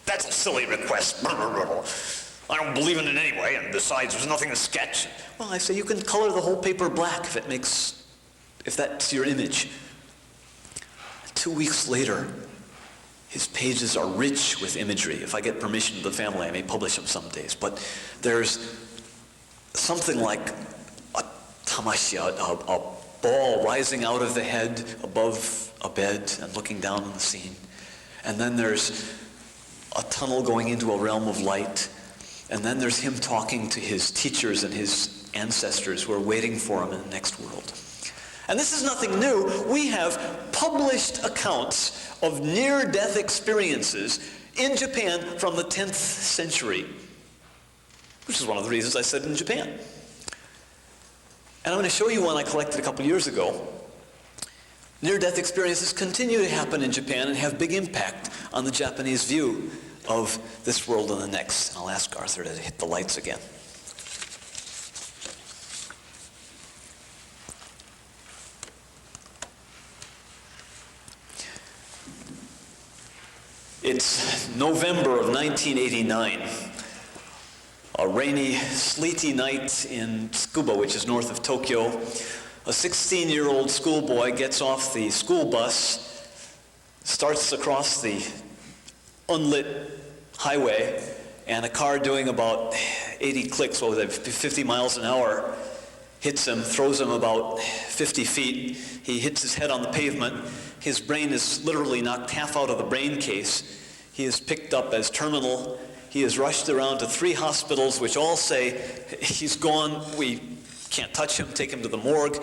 A: That's a silly request. I don't believe in it anyway, and besides, there's nothing to sketch. Well, I say you can color the whole paper black if that's your image. 2 weeks later, his pages are rich with imagery. If I get permission of the family, I may publish them some days. But there's something like a tamashi, a ball rising out of the head above a bed and looking down on the scene. And then there's a tunnel going into a realm of light. And then there's him talking to his teachers and his ancestors who are waiting for him in the next world. And this is nothing new. We have published accounts of near-death experiences in Japan from the 10th century, which is one of the reasons I said in Japan. And I'm going to show you one I collected a couple years ago. Near-death experiences continue to happen in Japan and have big impact on the Japanese view of this world and the next. And I'll ask Arthur to hit the lights again. It's November of 1989. A rainy, sleety night in Tsukuba, which is north of Tokyo. A 16-year-old schoolboy gets off the school bus, starts across the unlit highway, and a car doing about 80 clicks, 50 miles an hour, hits him, throws him about 50 feet. He hits his head on the pavement. His brain is literally knocked half out of the brain case. He is picked up as terminal. He is rushed around to 3 hospitals, which all say, he's gone, we can't touch him, take him to the morgue.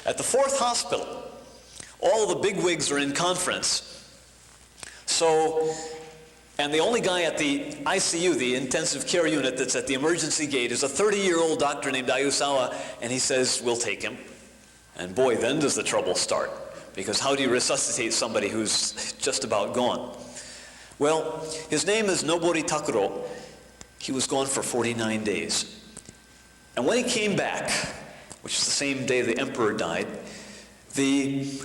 A: At the 4th hospital, all the bigwigs are in conference. And the only guy at the ICU, the intensive care unit that's at the emergency gate, is a 30-year-old doctor named Ayusawa, and he says, we'll take him. And boy, then does the trouble start, because how do you resuscitate somebody who's just about gone? Well, his name is Nobori Takuro. He was gone for 49 days. And when he came back, which is the same day the emperor died, he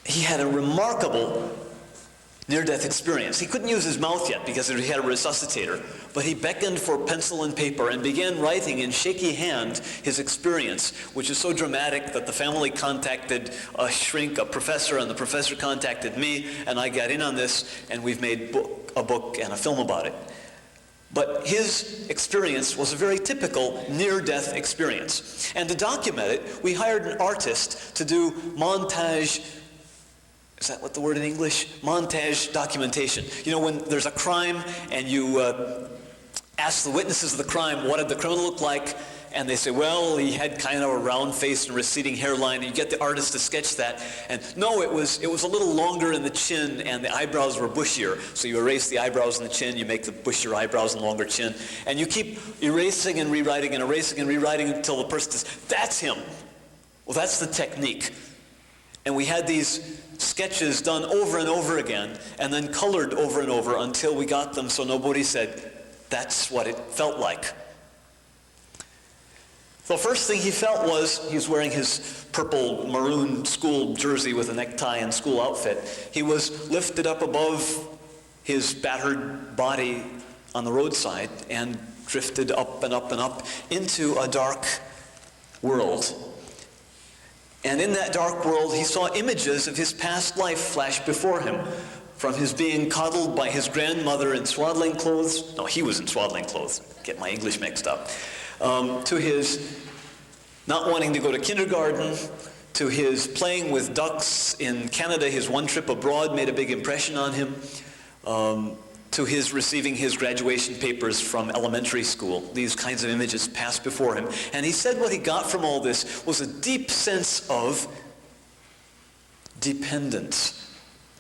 A: had a remarkable near-death experience. He couldn't use his mouth yet because he had a resuscitator, but he beckoned for pencil and paper and began writing in shaky hand his experience, which is so dramatic that the family contacted a shrink, a professor, and the professor contacted me, and I got in on this, and we've made a book and a film about it. But his experience was a very typical near-death experience. And to document it, we hired an artist to do montage. Is that what the word in English? Montage documentation. You know, when there's a crime and you ask the witnesses of the crime, what did the criminal look like? And they say, well, he had kind of a round face and receding hairline. And you get the artist to sketch that. And no, it was a little longer in the chin and the eyebrows were bushier. So you erase the eyebrows and the chin, you make the bushier eyebrows and longer chin. And you keep erasing and rewriting until the person says, that's him. Well, that's the technique. And we had these sketches done over and over again, and then colored over and over until we got them so nobody said, that's what it felt like. The first thing he felt was, he was wearing his purple maroon school jersey with a necktie and school outfit. He was lifted up above his battered body on the roadside and drifted up and up and up into a dark world. And in that dark world, he saw images of his past life flash before him, from his being coddled by his grandmother in swaddling clothes. No, he was in swaddling clothes. Get my English mixed up. To his not wanting to go to kindergarten, to his playing with ducks in Canada. His one trip abroad made a big impression on him. To his receiving his graduation papers from elementary school. These kinds of images passed before him. And he said what he got from all this was a deep sense of dependence.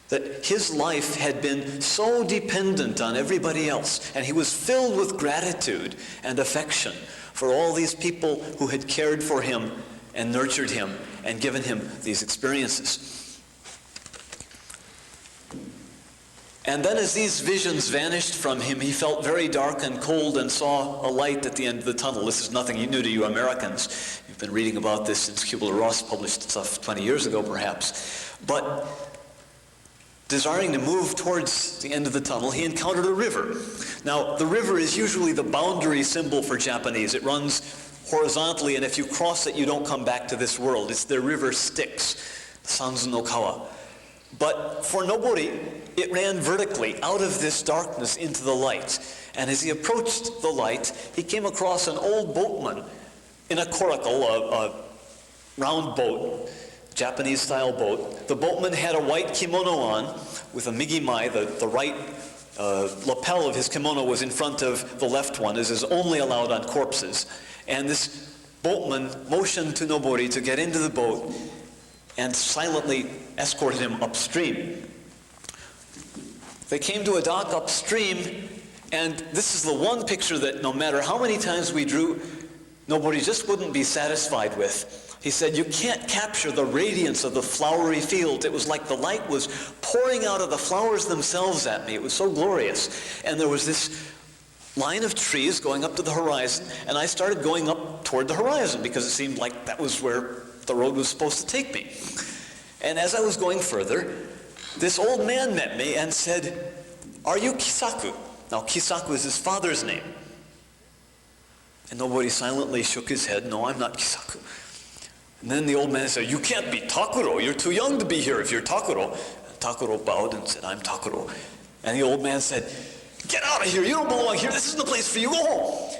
A: That his life had been so dependent on everybody else. And he was filled with gratitude and affection for all these people who had cared for him and nurtured him and given him these experiences. And then as these visions vanished from him, he felt very dark and cold and saw a light at the end of the tunnel. This is nothing new to you Americans. You've been reading about this since Kubler-Ross published stuff 20 years ago, perhaps. But desiring to move towards the end of the tunnel, he encountered a river. Now, the river is usually the boundary symbol for Japanese. It runs horizontally, and if you cross it, you don't come back to this world. It's the river Styx, Sanzu no Kawa. But for Nobori, it ran vertically out of this darkness into the light. And as he approached the light, he came across an old boatman in a coracle, a round boat, Japanese-style boat. The boatman had a white kimono on with a migimai, the right lapel of his kimono was in front of the left one, as is only allowed on corpses. And this boatman motioned to Nobori to get into the boat and silently escorted him upstream. They came to a dock upstream, and this is the one picture that no matter how many times we drew, Nobori just wouldn't be satisfied with. He said, you can't capture the radiance of the flowery field. It was like the light was pouring out of the flowers themselves at me. It was so glorious. And there was this line of trees going up to the horizon, and I started going up toward the horizon because it seemed like that was where the road was supposed to take me. And as I was going further, this old man met me and said, are you Kisaku? Now, Kisaku is his father's name. And Nobori silently shook his head, no, I'm not Kisaku. And then the old man said, you can't be Takuro. You're too young to be here if you're Takuro. And Takuro bowed and said, I'm Takuro. And the old man said, "Get out of here, you don't belong here, this isn't the place for you, go home."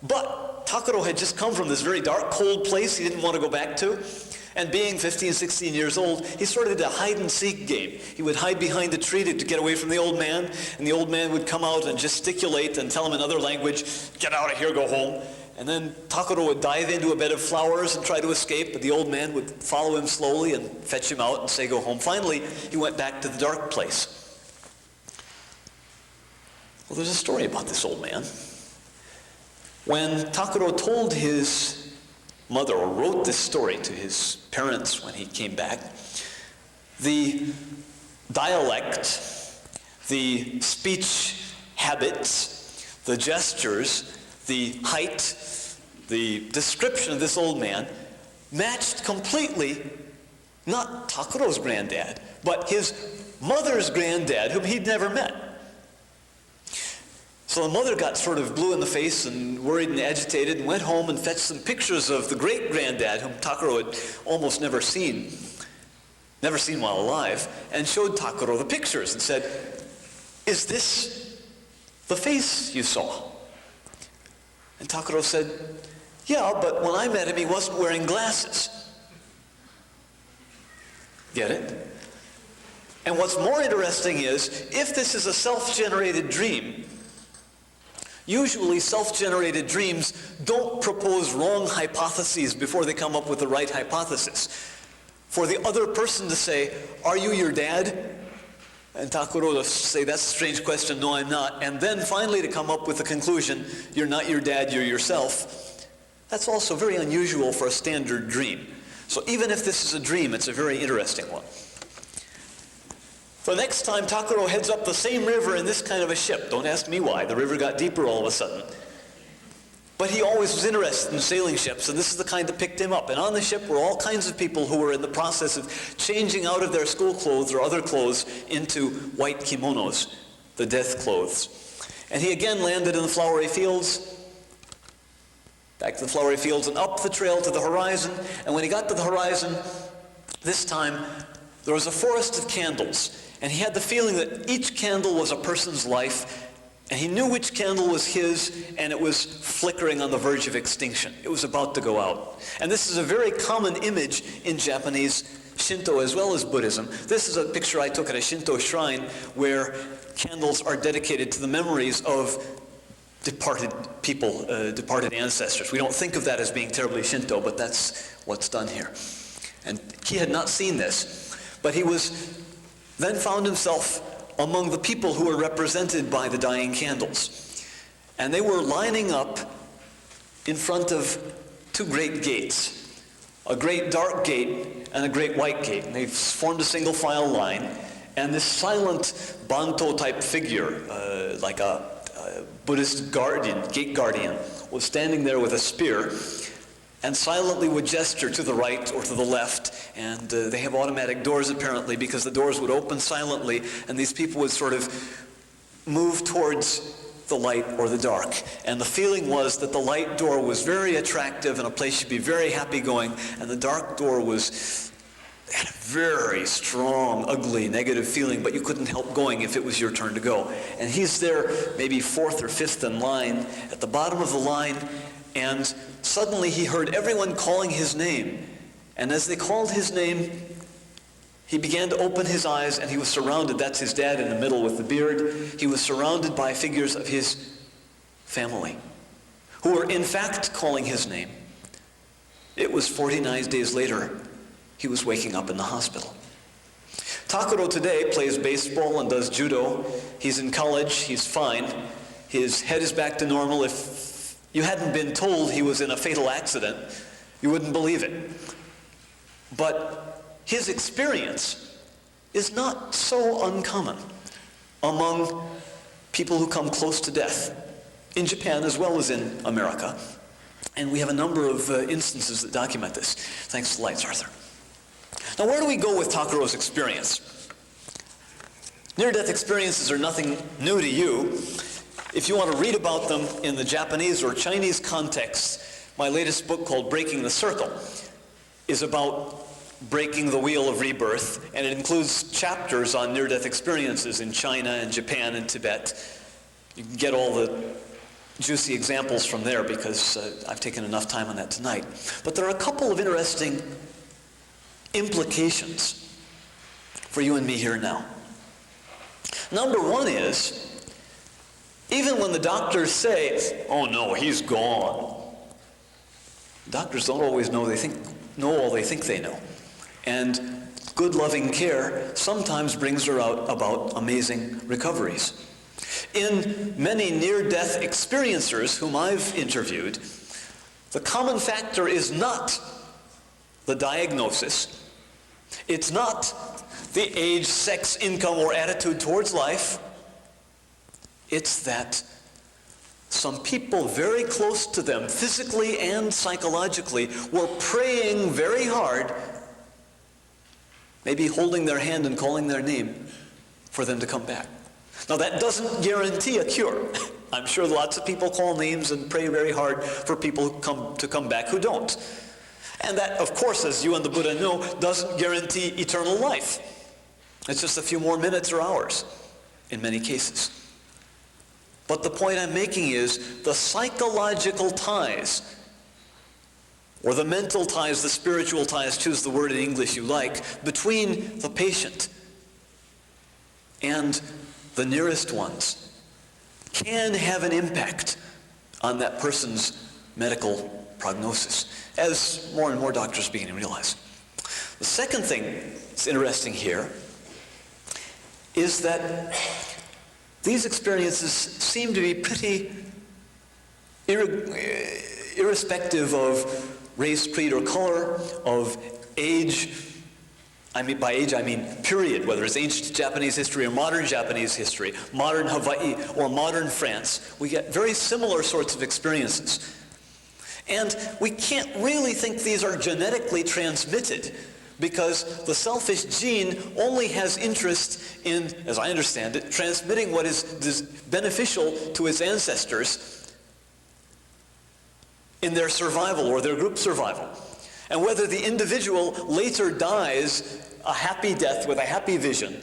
A: But Takuro had just come from this very dark, cold place he didn't want to go back to. And being 15, 16 years old, he sort of did a hide-and-seek game. He would hide behind a tree to get away from the old man, and the old man would come out and gesticulate and tell him in other language, "Get out of here, go home." And then Takuro would dive into a bed of flowers and try to escape, but the old man would follow him slowly and fetch him out and say, "Go home." Finally, he went back to the dark place. Well, there's a story about this old man. When Takuro told his mother, or wrote this story to his parents when he came back, the dialect, the speech habits, the gestures, the height, the description of this old man matched completely not Takuro's granddad, but his mother's granddad, whom he'd never met. So the mother got sort of blue in the face and worried and agitated and went home and fetched some pictures of the great-granddad, whom Takuro had almost never seen while alive, and showed Takuro the pictures and said, "Is this the face you saw?" And Takuro said, "Yeah, but when I met him, he wasn't wearing glasses." Get it? And what's more interesting is, if this is a self-generated dream, usually self-generated dreams don't propose wrong hypotheses before they come up with the right hypothesis. For the other person to say, "Are you your dad?" And Takuro to say, "That's a strange question, no, I'm not." And then finally to come up with the conclusion, "You're not your dad, you're yourself." That's also very unusual for a standard dream. So even if this is a dream, it's a very interesting one. The next time Takuro heads up the same river in this kind of a ship. Don't ask me why. The river got deeper all of a sudden. But he always was interested in sailing ships, and this is the kind that picked him up. And on the ship were all kinds of people who were in the process of changing out of their school clothes or other clothes into white kimonos, the death clothes. And he again landed in the flowery fields, back to the flowery fields and up the trail to the horizon. And when he got to the horizon, this time there was a forest of candles. And he had the feeling that each candle was a person's life, and he knew which candle was his, and it was flickering on the verge of extinction. It was about to go out. And this is a very common image in Japanese Shinto as well as Buddhism. This is a picture I took at a Shinto shrine where candles are dedicated to the memories of departed people, departed ancestors. We don't think of that as being terribly Shinto, but that's what's done here. And he had not seen this, but he was then found himself among the people who were represented by the dying candles. And they were lining up in front of two great gates, a great dark gate and a great white gate. And they formed a single file line. And this silent Banto-type figure, like a Buddhist guardian, gate guardian, was standing there with a spear and silently would gesture to the right or to the left. And they have automatic doors apparently, because the doors would open silently and these people would sort of move towards the light or the dark. And the feeling was that the light door was very attractive and a place should be very happy going, and the dark door had a very strong, ugly, negative feeling, but you couldn't help going if it was your turn to go. And he's there maybe fourth or fifth in line, at the bottom of the line, and suddenly he heard everyone calling his name. And as they called his name, he began to open his eyes, and he was surrounded, that's his dad in the middle with the beard, he was surrounded by figures of his family, who were in fact calling his name. It was 49 days later, he was waking up in the hospital. Takuro today plays baseball and does judo. He's in college, he's fine. His head is back to normal. If you hadn't been told he was in a fatal accident, you wouldn't believe it. But his experience is not so uncommon among people who come close to death, in Japan as well as in America. And we have a number of instances that document this. Thanks to the lights, Arthur. Now, where do we go with Takuro's experience? Near-death experiences are nothing new to you. If you want to read about them in the Japanese or Chinese context, my latest book called Breaking the Circle is about breaking the wheel of rebirth, and it includes chapters on near-death experiences in China and Japan and Tibet. You can get all the juicy examples from there because I've taken enough time on that tonight. But there are a couple of interesting implications for you and me here now. Number one is, even when the doctors say, oh no, he's gone, doctors don't always know all they think they know. And good loving care sometimes brings about amazing recoveries. In many near-death experiencers whom I've interviewed, the common factor is not the diagnosis. It's not the age, sex, income, or attitude towards life. It's that some people very close to them, physically and psychologically, were praying very hard, maybe holding their hand and calling their name for them to come back. Now that doesn't guarantee a cure. I'm sure lots of people call names and pray very hard for people to come back who don't. And that, of course, as you and the Buddha know, doesn't guarantee eternal life. It's just a few more minutes or hours in many cases. But the point I'm making is the psychological ties, or the mental ties, the spiritual ties, choose the word in English you like, between the patient and the nearest ones can have an impact on that person's medical prognosis, as more and more doctors begin to realize. The second thing that's interesting here is that these experiences seem to be pretty irrespective of race, creed, or color, of age. By age I mean period, whether it's ancient Japanese history or modern Japanese history, modern Hawaii or modern France. We get very similar sorts of experiences. And we can't really think these are genetically transmitted because the selfish gene only has interest in, as I understand it, transmitting what is beneficial to its ancestors in their survival or their group survival. And whether the individual later dies a happy death with a happy vision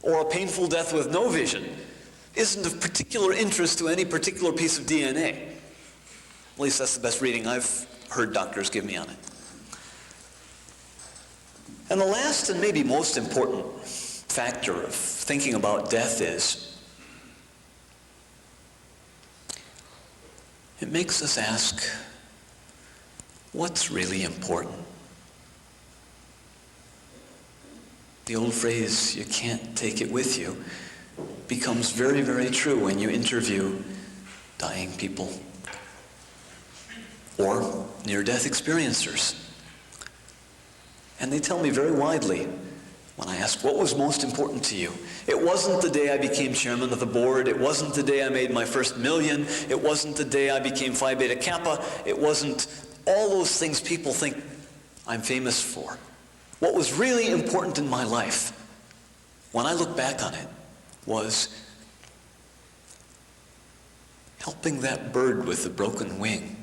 A: or a painful death with no vision isn't of particular interest to any particular piece of DNA. At least that's the best reading I've heard doctors give me on it. And the last and maybe most important factor of thinking about death is it makes us ask, what's really important? The old phrase, you can't take it with you, becomes very, very true when you interview dying people or near-death experiencers. And they tell me very widely when I ask, what was most important to you? It wasn't the day I became chairman of the board. It wasn't the day I made my first million. It wasn't the day I became Phi Beta Kappa. It wasn't all those things people think I'm famous for. What was really important in my life, when I look back on it, was helping that bird with the broken wing.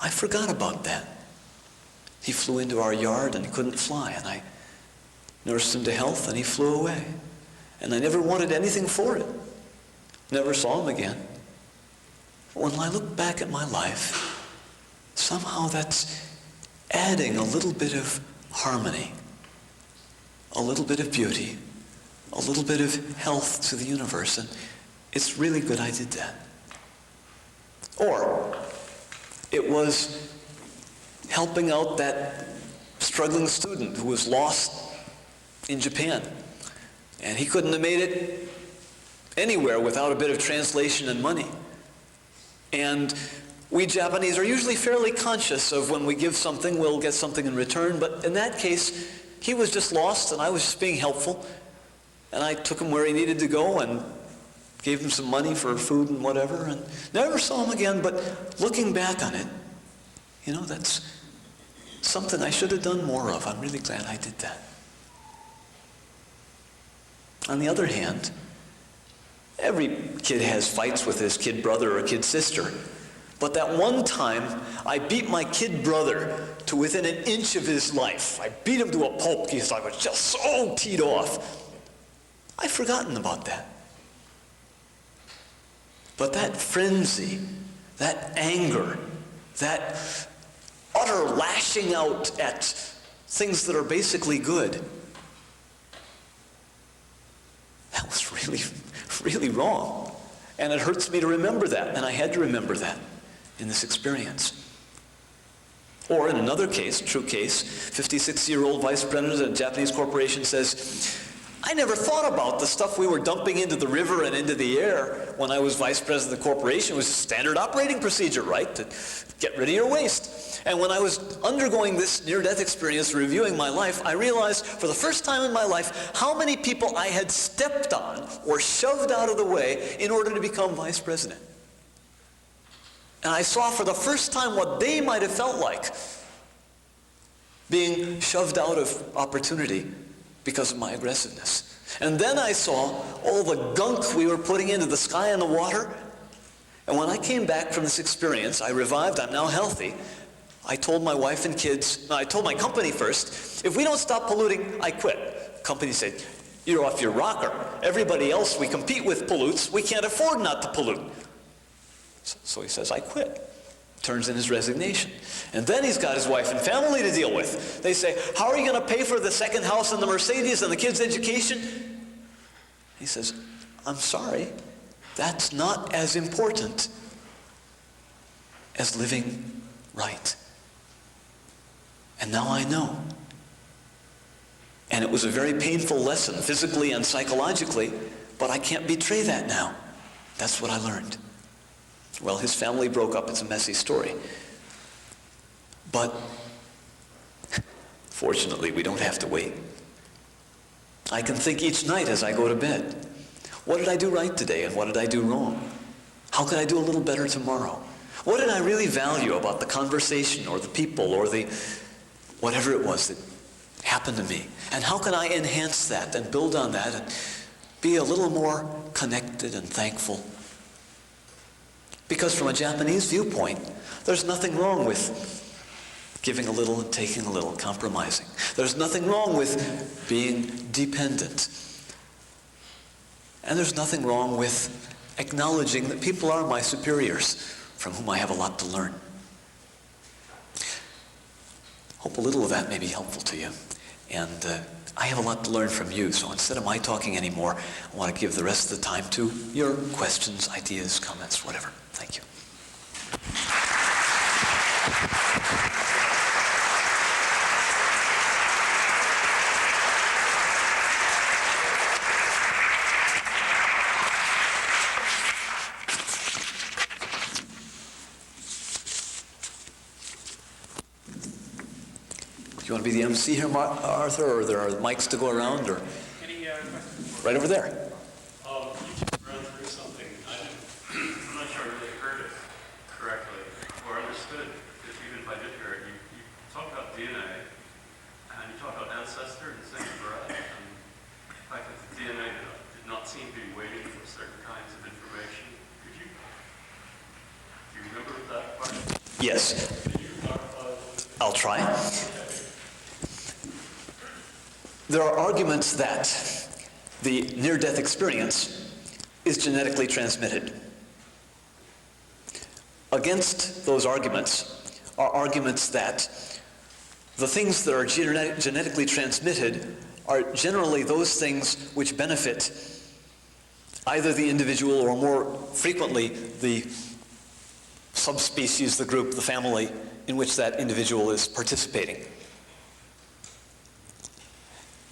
A: I forgot about that. He flew into our yard and couldn't fly, and I nursed him to health and he flew away. And I never wanted anything for it. Never saw him again. But when I look back at my life, somehow that's adding a little bit of harmony, a little bit of beauty, a little bit of health to the universe, and it's really good I did that. Or it was helping out that struggling student who was lost in Japan, and he couldn't have made it anywhere without a bit of translation and money. And we Japanese are usually fairly conscious of when we give something, we'll get something in return, but in that case, he was just lost and I was just being helpful, and I took him where he needed to go and gave him some money for food and whatever, and never saw him again. But looking back on it, that's something I should have done more of. I'm really glad I did that. On the other hand, every kid has fights with his kid brother or kid sister. But that one time, I beat my kid brother to within an inch of his life. I beat him to a pulp because I was just so teed off. I've forgotten about that. But that frenzy, that anger, that utter lashing out at things that are basically good, that was really, really wrong. And it hurts me to remember that, and I had to remember that in this experience. Or in another case, true case, 56-year-old vice president of a Japanese corporation says, I never thought about the stuff we were dumping into the river and into the air when I was vice president of the corporation. It was a standard operating procedure, right? To get rid of your waste. And when I was undergoing this near-death experience, reviewing my life, I realized for the first time in my life how many people I had stepped on or shoved out of the way in order to become vice president. And I saw for the first time what they might have felt like being shoved out of opportunity because of my aggressiveness. And then I saw all the gunk we were putting into the sky and the water. And when I came back from this experience, I revived, I'm now healthy. I told my wife and kids, I told my company first, if we don't stop polluting, I quit. The company said, you're off your rocker. Everybody else we compete with pollutes. We can't afford not to pollute. So he says, I quit. Turns in his resignation. And then he's got his wife and family to deal with. They say, how are you going to pay for the second house and the Mercedes and the kids' education? He says, I'm sorry, that's not as important as living right. And now I know. And it was a very painful lesson, physically and psychologically, but I can't betray that now. That's what I learned. Well, his family broke up. It's a messy story. But fortunately, we don't have to wait. I can think each night as I go to bed, what did I do right today and what did I do wrong? How can I do a little better tomorrow? What did I really value about the conversation or the people or the whatever it was that happened to me? And how can I enhance that and build on that and be a little more connected and thankful? Because from a Japanese viewpoint, there's nothing wrong with giving a little and taking a little, compromising. There's nothing wrong with being dependent. And there's nothing wrong with acknowledging that people are my superiors, from whom I have a lot to learn. Hope a little of that may be helpful to you. And I have a lot to learn from you, so instead of my talking anymore, I want to give the rest of the time to your questions, ideas, comments, whatever. Thank you. Do you want to be the MC here, Arthur, or there are mics to go around, or?
B: Any questions?
A: Right over there.
B: You just ran through something. I'm not sure I really heard it correctly or understood, because even if I did hear it, you talked about DNA, and you talked about ancestor in the same breath, and the fact that the DNA did not seem to be waiting for certain kinds of information. Do you remember that part?
A: Yes.
B: Could you talk about it?
A: I'll try. There are arguments that the near-death experience is genetically transmitted. Against those arguments are arguments that the things that are genetically transmitted are generally those things which benefit either the individual or more frequently the subspecies, the group, the family in which that individual is participating.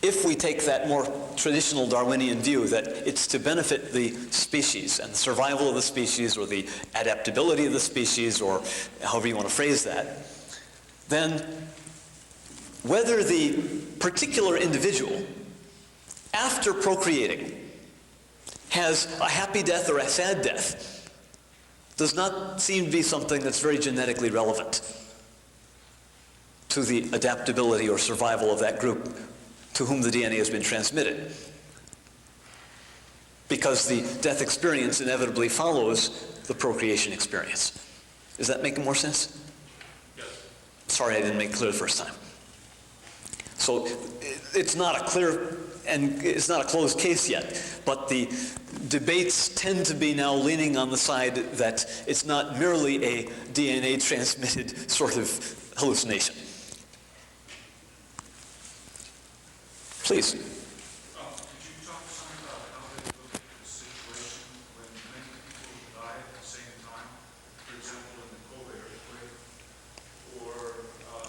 A: If we take that more traditional Darwinian view that it's to benefit the species and the survival of the species or the adaptability of the species or however you want to phrase that, then whether the particular individual after procreating has a happy death or a sad death does not seem to be something that's very genetically relevant to the adaptability or survival of that group to whom the DNA has been transmitted. Because the death experience inevitably follows the procreation experience. Is that making more sense?
B: Yes.
A: Sorry I didn't make it clear the first time. So it's not a clear and it's not a closed case yet, but the debates tend to be now leaning on the side that it's not merely a DNA transmitted sort of hallucination. Please.
C: Could you talk some about how they look at the situation when many people die at the same time? For example, in the Kobe earthquake or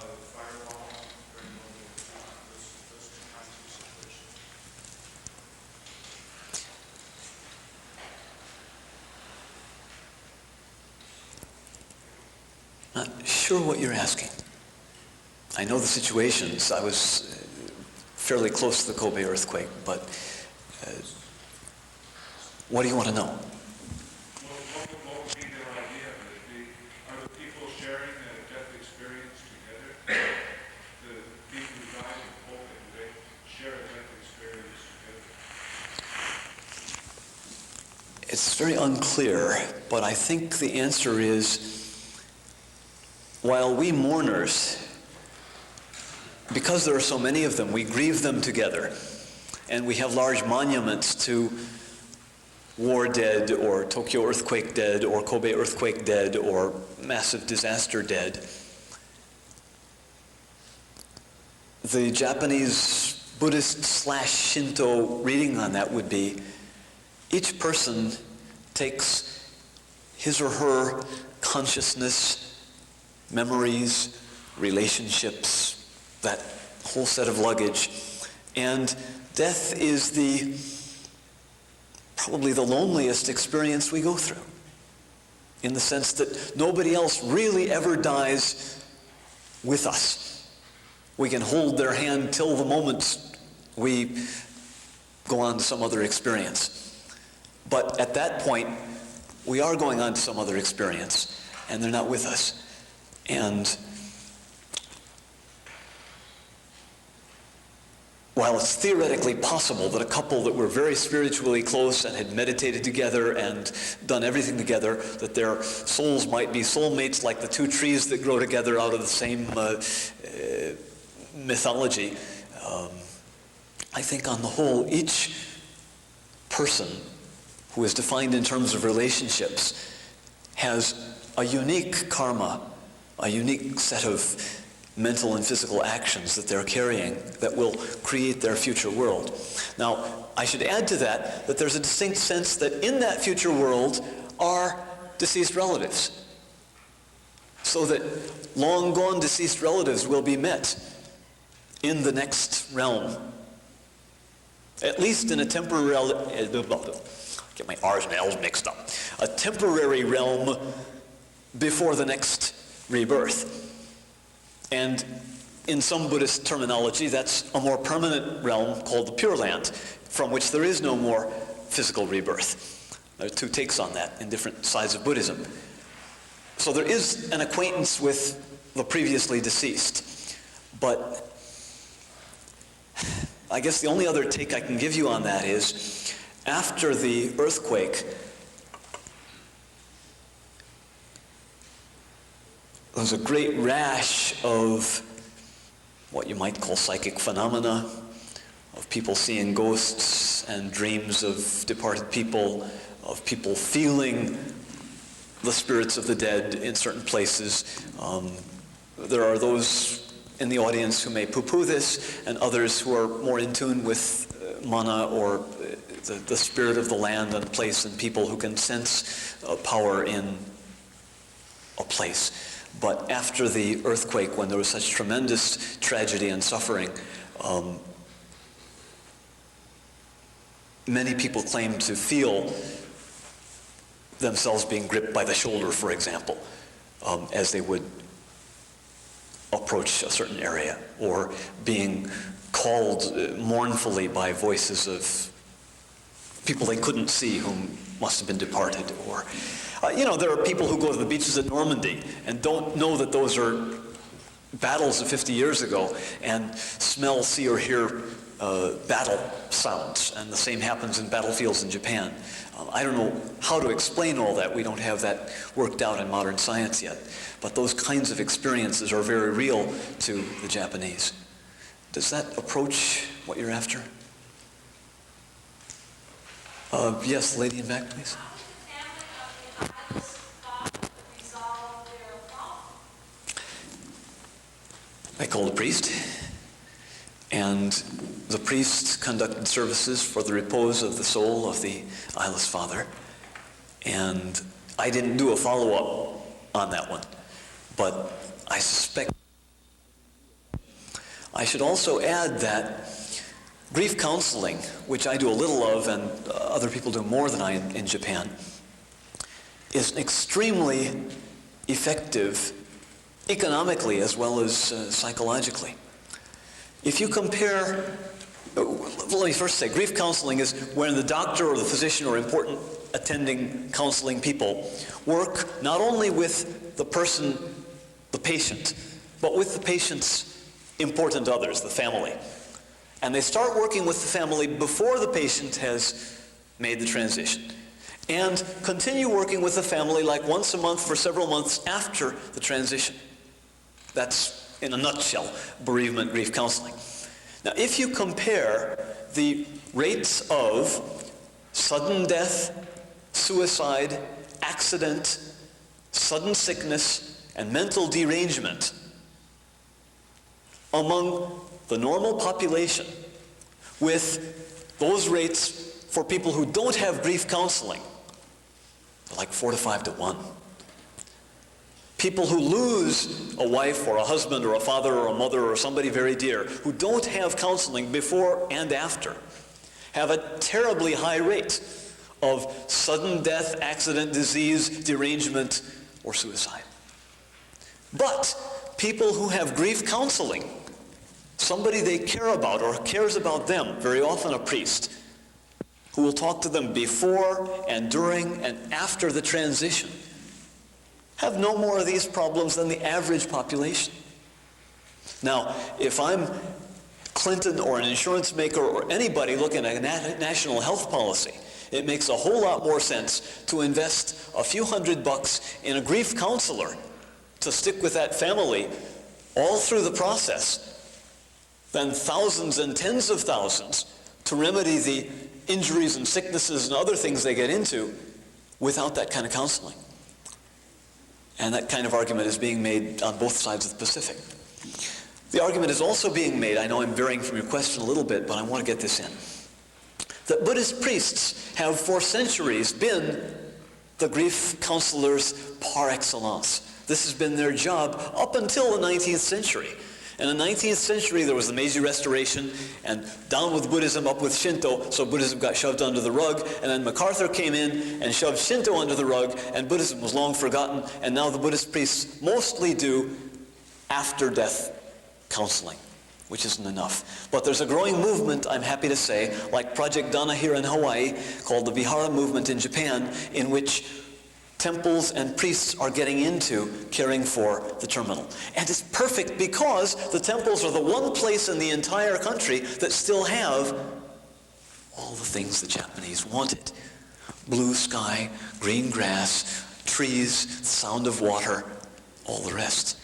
C: the firewall during World War II, those two kinds of situations.
A: Not sure what you're asking. I know the situations. I was fairly close to the Kobe earthquake, but what do you want to know?
C: What would be their idea of it? Are the people sharing a death experience together? The people who died in Kobe, do they share a death experience together?
A: It's very unclear, but I think the answer is, while we mourners, because there are so many of them, we grieve them together. And we have large monuments to war dead, or Tokyo earthquake dead, or Kobe earthquake dead, or massive disaster dead. The Japanese Buddhist/Shinto reading on that would be, each person takes his or her consciousness, memories, relationships, that whole set of luggage, and death is probably the loneliest experience we go through, in the sense that nobody else really ever dies with us. We can hold their hand till the moment we go on to some other experience. But at that point, we are going on to some other experience, and they're not with us. And while it's theoretically possible that a couple that were very spiritually close and had meditated together and done everything together, that their souls might be soulmates like the two trees that grow together out of the same mythology, I think on the whole, each person who is defined in terms of relationships has a unique karma, a unique set of mental and physical actions that they're carrying that will create their future world. Now, I should add to that that there's a distinct sense that in that future world are deceased relatives, so that long gone deceased relatives will be met in the next realm, at least in a temporary, get my R's and L's mixed up, a temporary realm before the next rebirth. And in some Buddhist terminology, that's a more permanent realm called the Pure Land, from which there is no more physical rebirth. There are two takes on that in different sides of Buddhism. So there is an acquaintance with the previously deceased. But I guess the only other take I can give you on that is, after the earthquake, there was a great rash of what you might call psychic phenomena, of people seeing ghosts and dreams of departed people, of people feeling the spirits of the dead in certain places. There are those in the audience who may poo-poo this, and others who are more in tune with mana, or the spirit of the land and place, and people who can sense power in a place. But after the earthquake, when there was such tremendous tragedy and suffering, many people claimed to feel themselves being gripped by the shoulder, for example, as they would approach a certain area, or being called mournfully by voices of people they couldn't see whom must have been departed. Or, there are people who go to the beaches at Normandy and don't know that those are battles of 50 years ago, and smell, see, or hear battle sounds, and the same happens in battlefields in Japan. I don't know how to explain all that. We don't have that worked out in modern science yet. But those kinds of experiences are very real to the Japanese. Does that approach what you're after? Yes, the lady in back, please.
D: How did the family of the Isles father resolve their problem?
A: I called a priest, and the priest conducted services for the repose of the soul of the eyeless father. And I didn't do a follow-up on that one, but I suspect. I should also add that grief counseling, which I do a little of and other people do more than I in Japan, is extremely effective economically as well as psychologically. If you compare, let me first say, grief counseling is when the doctor or the physician or important attending counseling people work not only with the person, the patient, but with the patient's important others, the family. And they start working with the family before the patient has made the transition, and continue working with the family like once a month for several months after the transition. That's, in a nutshell, bereavement grief counseling. Now, if you compare the rates of sudden death, suicide, accident, sudden sickness, and mental derangement among the normal population with those rates for people who don't have grief counseling, like 4 to 5 to 1. People who lose a wife or a husband or a father or a mother or somebody very dear who don't have counseling before and after have a terribly high rate of sudden death, accident, disease, derangement, or suicide. But people who have grief counseling, somebody they care about or cares about them, very often a priest, who will talk to them before and during and after the transition, have no more of these problems than the average population. Now, if I'm Clinton or an insurance maker or anybody looking at a national health policy, it makes a whole lot more sense to invest a few $100 in a grief counselor to stick with that family all through the process than thousands and tens of thousands to remedy the injuries and sicknesses and other things they get into without that kind of counseling. And that kind of argument is being made on both sides of the Pacific. The argument is also being made, I know I'm varying from your question a little bit, but I want to get this in, that Buddhist priests have for centuries been the grief counselors par excellence. This has been their job up until the 19th century. In the 19th century, there was the Meiji Restoration, and down with Buddhism, up with Shinto, so Buddhism got shoved under the rug, and then MacArthur came in and shoved Shinto under the rug, and Buddhism was long forgotten, and now the Buddhist priests mostly do after-death counseling, which isn't enough. But there's a growing movement, I'm happy to say, like Project Dana here in Hawaii, called the Vihara movement in Japan, in which temples and priests are getting into caring for the terminal. And it's perfect because the temples are the one place in the entire country that still have all the things the Japanese wanted. Blue sky, green grass, trees, the sound of water, all the rest.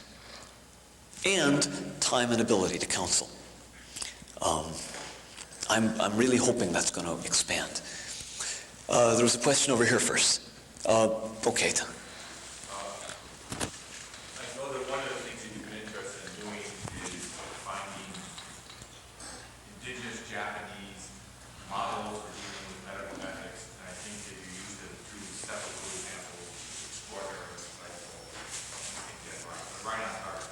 A: And time and ability to counsel. I'm really hoping that's going to expand. There was a question over here first. Okay.
E: I know that one of the things that you've been interested in doing is finding indigenous Japanese models for dealing with medical ethics, and I think that you used two separate examples, extraordinary and delightful. I think that's right on target.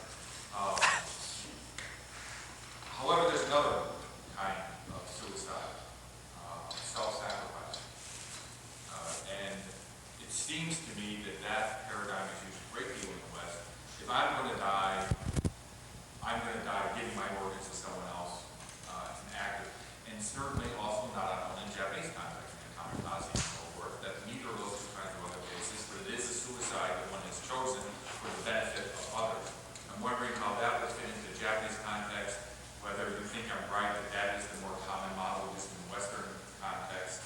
E: However, there's another kind of suicide, self-sacrifice, and it seems to me that that paradigm is used a great deal in the West. If I'm going to die giving my organs to someone else, an active, and certainly also not on in Japanese context, in kamikaze and so forth, that neither of those two kinds of other cases, but it is a suicide that one has chosen for the benefit of others. I'm wondering how that would fit into the Japanese context, whether you think I'm right that that is the more common model just in the Western context,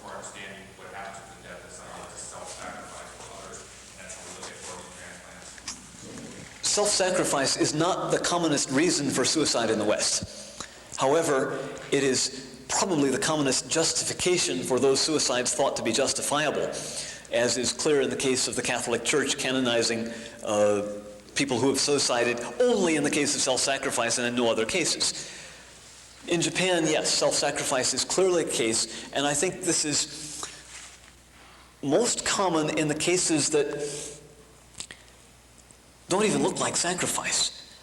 E: for understanding what happens with the death of someone to self-sacrifice for others, and that's how we look at organ transplants.
A: Self-sacrifice is not the commonest reason for suicide in the West. However, it is probably the commonest justification for those suicides thought to be justifiable, as is clear in the case of the Catholic Church canonizing people who have suicided only in the case of self-sacrifice and in no other cases. In Japan, yes, self-sacrifice is clearly a case, and I think this is most common in the cases that don't even look like sacrifice.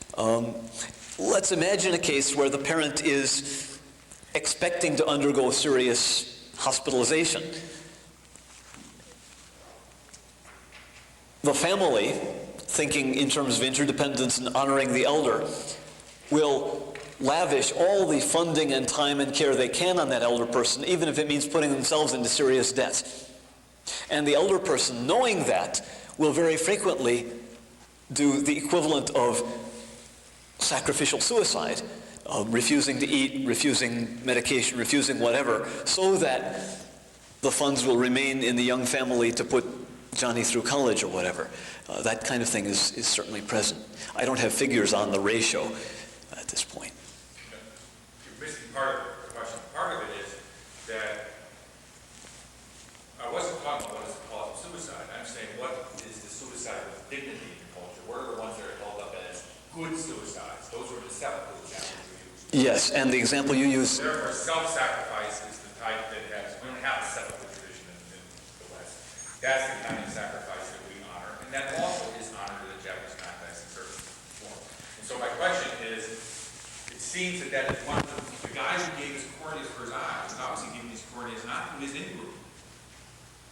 A: Let's imagine a case where the parent is expecting to undergo serious hospitalization. The family, thinking in terms of interdependence and honoring the elder, will lavish all the funding and time and care they can on that elder person, even if it means putting themselves into serious debt. And the elder person, knowing that, will very frequently do the equivalent of sacrificial suicide, refusing to eat, refusing medication, refusing whatever, so that the funds will remain in the young family to put Johnny through college or whatever. That kind of thing is certainly present. I don't have figures on the ratio at this point.
E: You're missing part of the question. Part of it is that I wasn't talking about what is the cause of suicide. I'm saying what is the suicide with dignity in your culture? What are the ones that are held up as good suicides? Those are the sepulchral examples we use.
A: Yes, and the example you use.
E: Therefore, self-sacrifice is the type that has, we don't have a sepulchral tradition in the West. That's the kind of sacrifice that we honor. And that also is honored in the Japanese context in certain forms. And so my question is, it seems that is one of the guys who gave his corneas for his eyes, was obviously giving his corneas not to his in-group.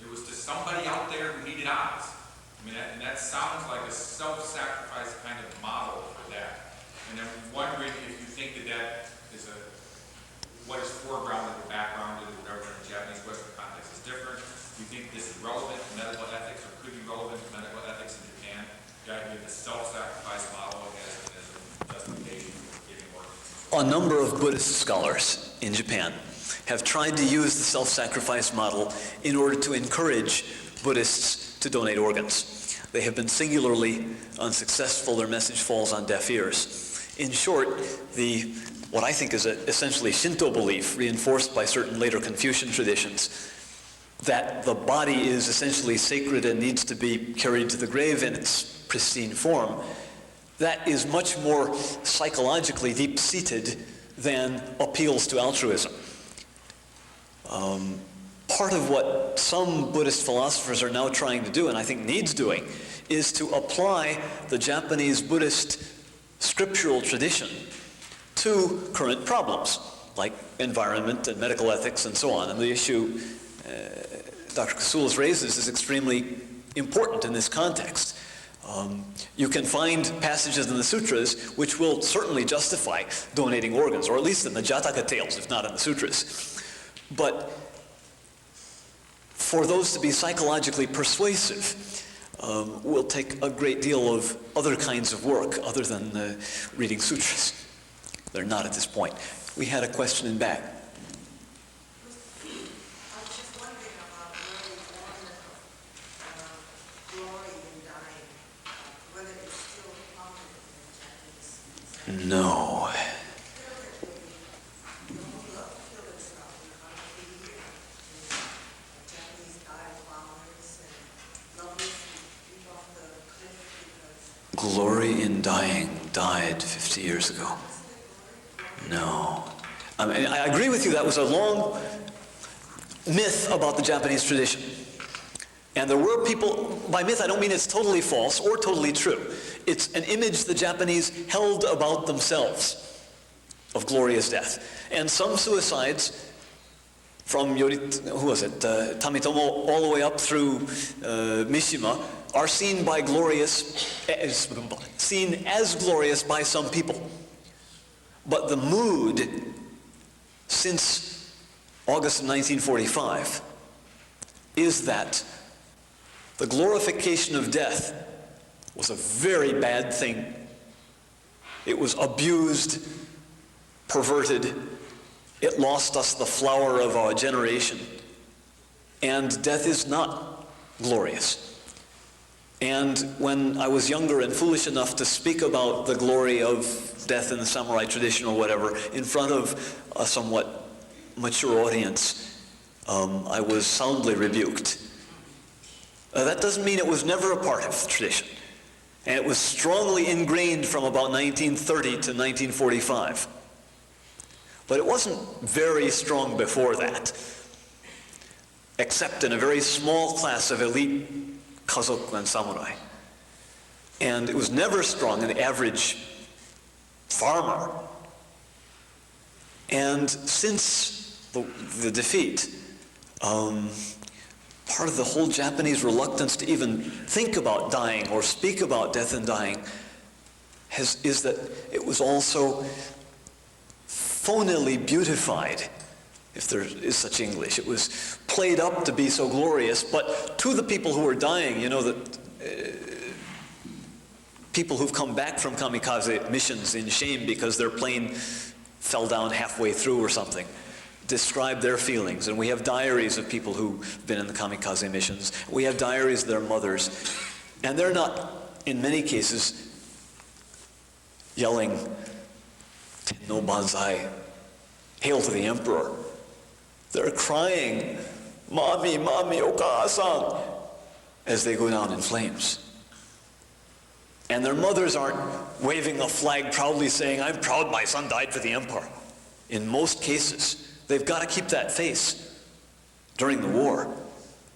E: It was to somebody out there who needed eyes. I mean, and that sounds like a self-sacrifice kind of model for that. And I'm wondering if you think that that is what is foregrounded or backgrounded or whatever in the Japanese Western context is different. Do you think this is relevant to medical ethics or could be relevant to medical ethics in Japan? The idea of the self-sacrifice model as a justification for giving organs.
A: A number of Buddhist scholars in Japan have tried to use the self-sacrifice model in order to encourage Buddhists to donate organs. They have been singularly unsuccessful. Their message falls on deaf ears. In short, what I think is essentially Shinto belief, reinforced by certain later Confucian traditions, that the body is essentially sacred and needs to be carried to the grave in its pristine form, that is much more psychologically deep-seated than appeals to altruism. Part of what some Buddhist philosophers are now trying to do, and I think needs doing, is to apply the Japanese Buddhist scriptural tradition to current problems, like environment and medical ethics and so on. And the issue Dr. Kasoulas raises is extremely important in this context. You can find passages in the sutras which will certainly justify donating organs, or at least in the Jataka tales, if not in the sutras. But for those to be psychologically persuasive will take a great deal of other kinds of work other than reading sutras. They're not at this point. We had a question in back.
F: I was just wondering about where the element of glory in dying, whether it's still common in the Japanese.
A: No. Glory in dying died 50 years ago. No. I mean, I agree with you, that was a long myth about the Japanese tradition. And there were people, by myth I don't mean it's totally false or totally true. It's an image the Japanese held about themselves of glorious death. And some suicides from Tamitomo all the way up through Mishima are seen seen as glorious by some people. But the mood since August of 1945 is that the glorification of death was a very bad thing. It was abused, perverted. It lost us the flower of our generation. And death is not glorious. And when I was younger and foolish enough to speak about the glory of death in the samurai tradition or whatever in front of a somewhat mature audience, I was soundly rebuked. That doesn't mean it was never a part of the tradition. And it was strongly ingrained from about 1930 to 1945. But it wasn't very strong before that, except in a very small class of elite kazoku and samurai. And it was never strong in the average farmer. And since the defeat, part of the whole Japanese reluctance to even think about dying or speak about death and dying is that it was also phonily beautified, if there is such English. It was played up to be so glorious, but to the people who were dying, you know, that people who've come back from kamikaze missions in shame because their plane fell down halfway through or something, describe their feelings. And we have diaries of people who've been in the kamikaze missions. We have diaries of their mothers. And they're not, in many cases, yelling, "No Banzai, hail to the emperor." They're crying, "Mommy, Mommy, Oka-san," as they go down in flames. And their mothers aren't waving a flag proudly saying, "I'm proud my son died for the empire." In most cases, they've got to keep that face during the war.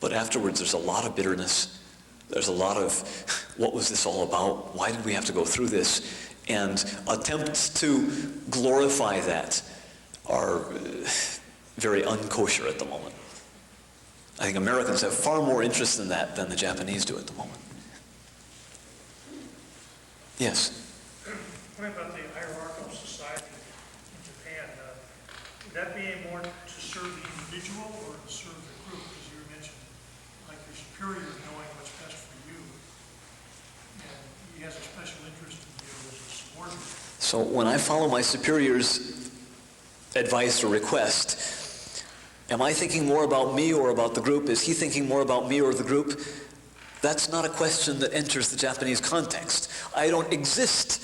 A: But afterwards, there's a lot of bitterness. There's a lot of, what was this all about? Why did we have to go through this? And attempts to glorify that are very unkosher at the moment. I think Americans have far more interest in that than the Japanese do at the moment. Yes?
G: What about the hierarchical society in Japan? Would that be more to serve the individual or to serve the group? Because you mentioned, like, your superior knowing what's best for you, and he has a special interest in you as a subordinate.
A: So when I follow my superior's advice or request, am I thinking more about me or about the group? Is he thinking more about me or the group? That's not a question that enters the Japanese context. I don't exist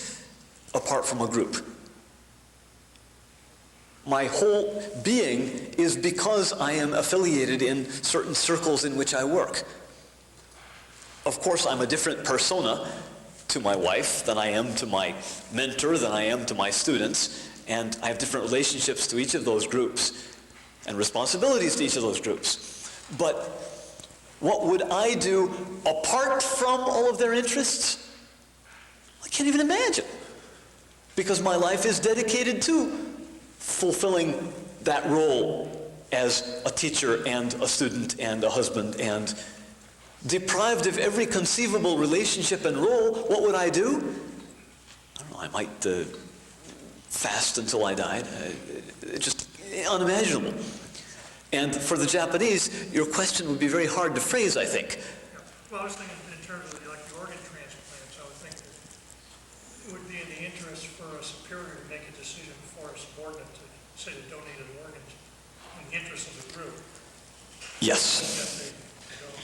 A: apart from a group. My whole being is because I am affiliated in certain circles in which I work. Of course, I'm a different persona to my wife than I am to my mentor, than I am to my students, and I have different relationships to each of those groups and responsibilities to each of those groups. But what would I do apart from all of their interests? I can't even imagine. Because my life is dedicated to fulfilling that role as a teacher and a student and a husband, and deprived of every conceivable relationship and role, what would I do? I don't know, I might fast until I died. Just unimaginable. And for the Japanese, your question would be very hard to phrase, I think.
G: Well, I was thinking in terms of like the organ transplants. I would think that it would be in the interest for a superior to make a decision for a subordinate to say they donated organs in the interest of the group.
A: Yes.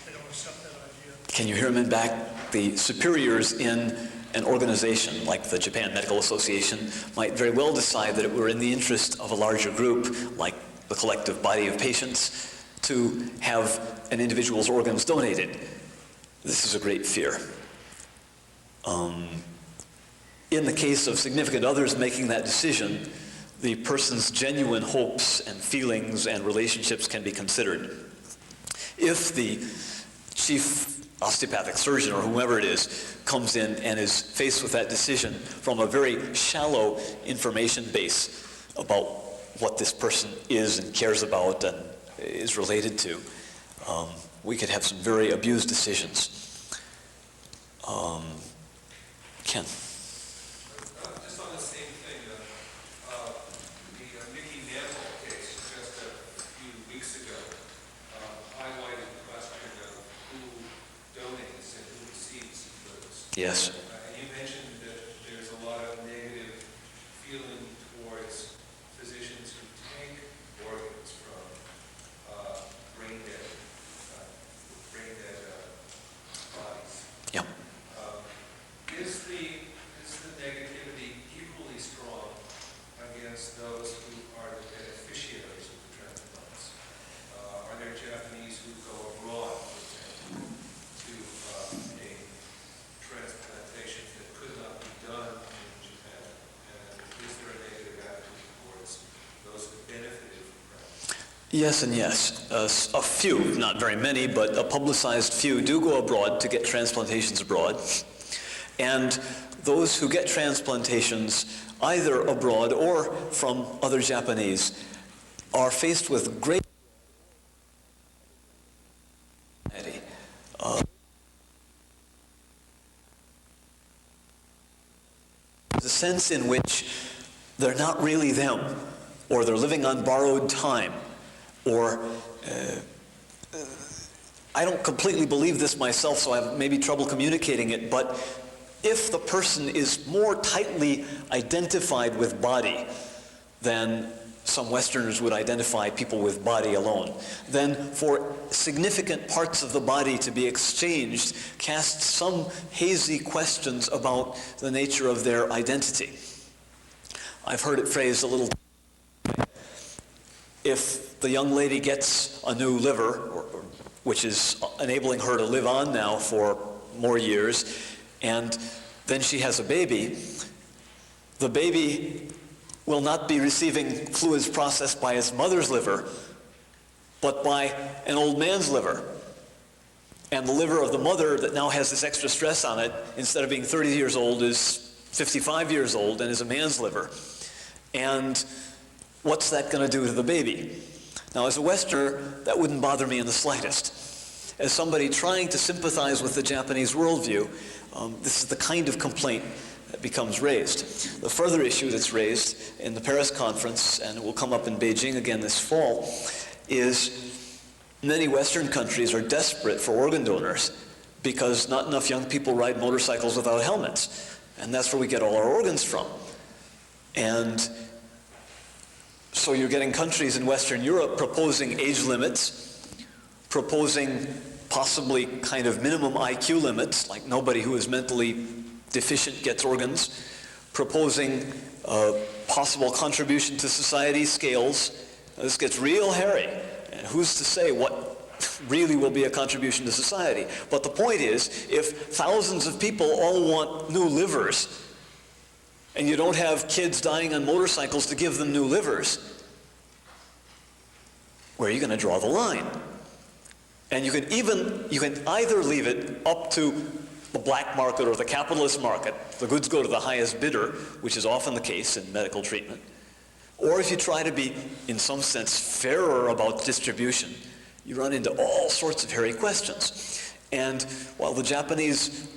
G: They don't accept that idea.
A: Can you hear him back? The superiors in an organization like the Japan Medical Association might very well decide that it were in the interest of a larger group, like the collective body of patients, to have an individual's organs donated. This is a great fear. In the case of significant others making that decision, the person's genuine hopes and feelings and relationships can be considered. If the chief osteopathic surgeon or whomever it is comes in and is faced with that decision from a very shallow information base about what this person is and cares about and is related to, we could have some very abused decisions. Ken?
H: Just on the same thing, the Mickey Mantle case just a few weeks ago highlighted the question of who donates and who receives goods.
A: Yes.
H: And you mentioned that there's a lot of negative feeling towards physicians who take organs from brain dead bodies.
A: Yeah.
H: Is the negativity equally strong against those who are the beneficiaries of the
A: Yes and yes. A few, not very many, but a publicized few do go abroad to get transplantations abroad. And those who get transplantations either abroad or from other Japanese are faced with great anxiety. There's a sense in which they're not really them, or they're living on borrowed time, or I don't completely believe this myself, so I have maybe trouble communicating it, but if the person is more tightly identified with body than some Westerners would identify people with body alone, then for significant parts of the body to be exchanged casts some hazy questions about the nature of their identity. I've heard it phrased a little. If the young lady gets a new liver, which is enabling her to live on now for more years, and then she has a baby, the baby will not be receiving fluids processed by its mother's liver, but by an old man's liver. And the liver of the mother that now has this extra stress on it, instead of being 30 years old, is 55 years old and is a man's liver. And what's that going to do to the baby? Now, as a Westerner, that wouldn't bother me in the slightest. As somebody trying to sympathize with the Japanese worldview, this is the kind of complaint that becomes raised. The further issue that's raised in the Paris conference, and it will come up in Beijing again this fall, is many Western countries are desperate for organ donors because not enough young people ride motorcycles without helmets. And that's where we get all our organs from. And so you're getting countries in Western Europe proposing age limits, proposing possibly kind of minimum IQ limits, like nobody who is mentally deficient gets organs, proposing possible contribution to society scales. This gets real hairy. And who's to say what really will be a contribution to society? But the point is, if thousands of people all want new livers, and you don't have kids dying on motorcycles to give them new livers, where are you going to draw the line? And you can either leave it up to the black market or the capitalist market. The goods go to the highest bidder, which is often the case in medical treatment. Or if you try to be, in some sense, fairer about distribution, you run into all sorts of hairy questions. And while the Japanese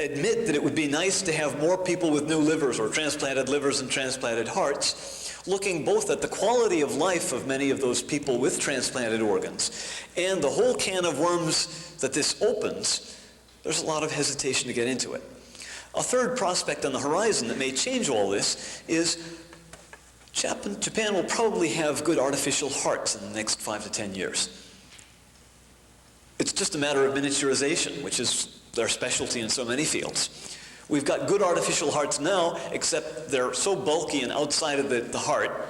A: admit that it would be nice to have more people with new livers or transplanted livers and transplanted hearts, looking both at the quality of life of many of those people with transplanted organs and the whole can of worms that this opens, there's a lot of hesitation to get into it. A third prospect on the horizon that may change all this is Japan will probably have good artificial hearts in the next 5 to 10 years. It's just a matter of miniaturization, which is their specialty in so many fields. We've got good artificial hearts now, except they're so bulky and outside of the heart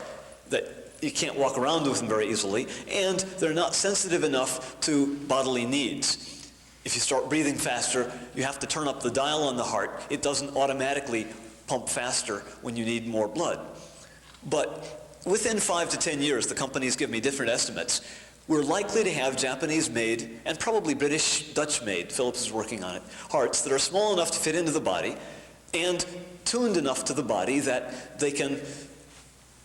A: that you can't walk around with them very easily, and they're not sensitive enough to bodily needs. If you start breathing faster, you have to turn up the dial on the heart. It doesn't automatically pump faster when you need more blood. But within 5 to 10 years, the companies give me different estimates, we're likely to have Japanese-made, and probably British, Dutch-made, Philips is working on it, hearts that are small enough to fit into the body and tuned enough to the body that they can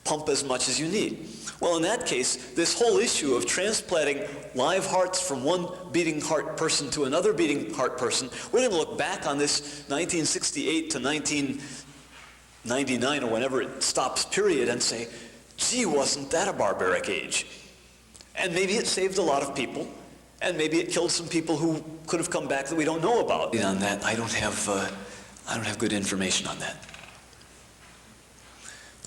A: pump as much as you need. Well, in that case, this whole issue of transplanting live hearts from one beating heart person to another beating heart person, we're going to look back on this 1968 to 1999 or whenever it stops period and say, gee, wasn't that a barbaric age? And maybe it saved a lot of people, and maybe it killed some people who could have come back that we don't know about. On that, I don't have good information on that.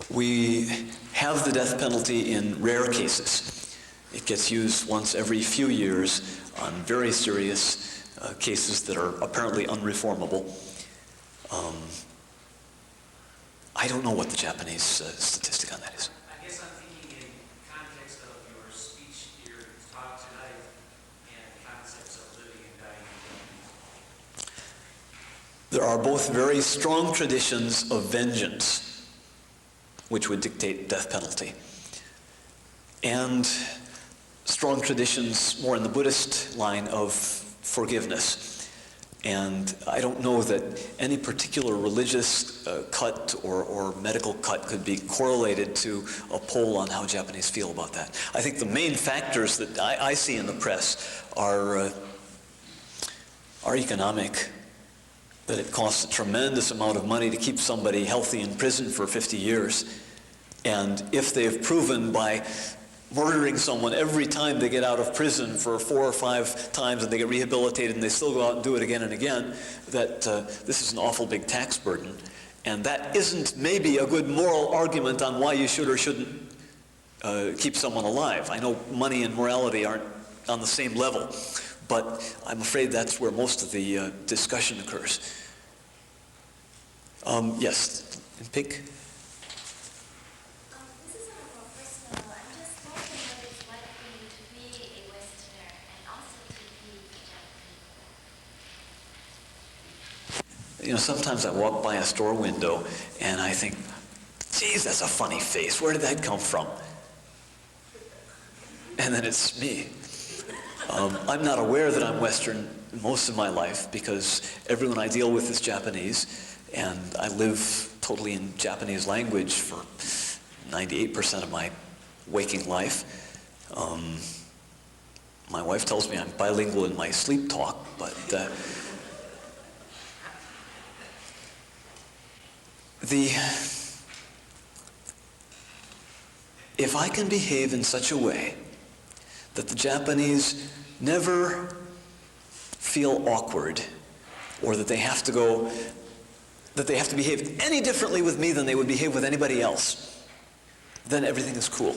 A: We have the death penalty in rare cases. It gets used once every few years on very serious cases that are apparently unreformable. I don't know what the Japanese statistic on that is.
I: I guess I'm thinking in context of your speech, your talk tonight, and concepts of living and dying in Japan.
A: There are both very strong traditions of vengeance, which would dictate death penalty. and strong traditions more in the Buddhist line of forgiveness. And I don't know that any particular religious cut or medical cut could be correlated to a poll on how Japanese feel about that. I think the main factors that I see in the press are economic, that it costs a tremendous amount of money to keep somebody healthy in prison for 50 years. And if they've proven by murdering someone every time they get out of prison for 4 or 5 times and they get rehabilitated and they still go out and do it again and again, that this is an awful big tax burden. And that isn't maybe a good moral argument on why you should or shouldn't keep someone alive. I know money and morality aren't on the same level, but I'm afraid that's where most of the discussion occurs. Yes, in pink?
D: This is a little more personal. I'm just wondering what it's like for you to be a Westerner and also to be Japanese.
A: You know, sometimes I walk by a store window and I think, geez, that's a funny face. Where did that come from? And then it's me. I'm not aware that I'm Western most of my life because everyone I deal with is Japanese, and I live totally in Japanese language for 98% of my waking life. My wife tells me I'm bilingual in my sleep talk, but if I can behave in such a way that the Japanese never feel awkward, or that they have to behave any differently with me than they would behave with anybody else, then everything is cool.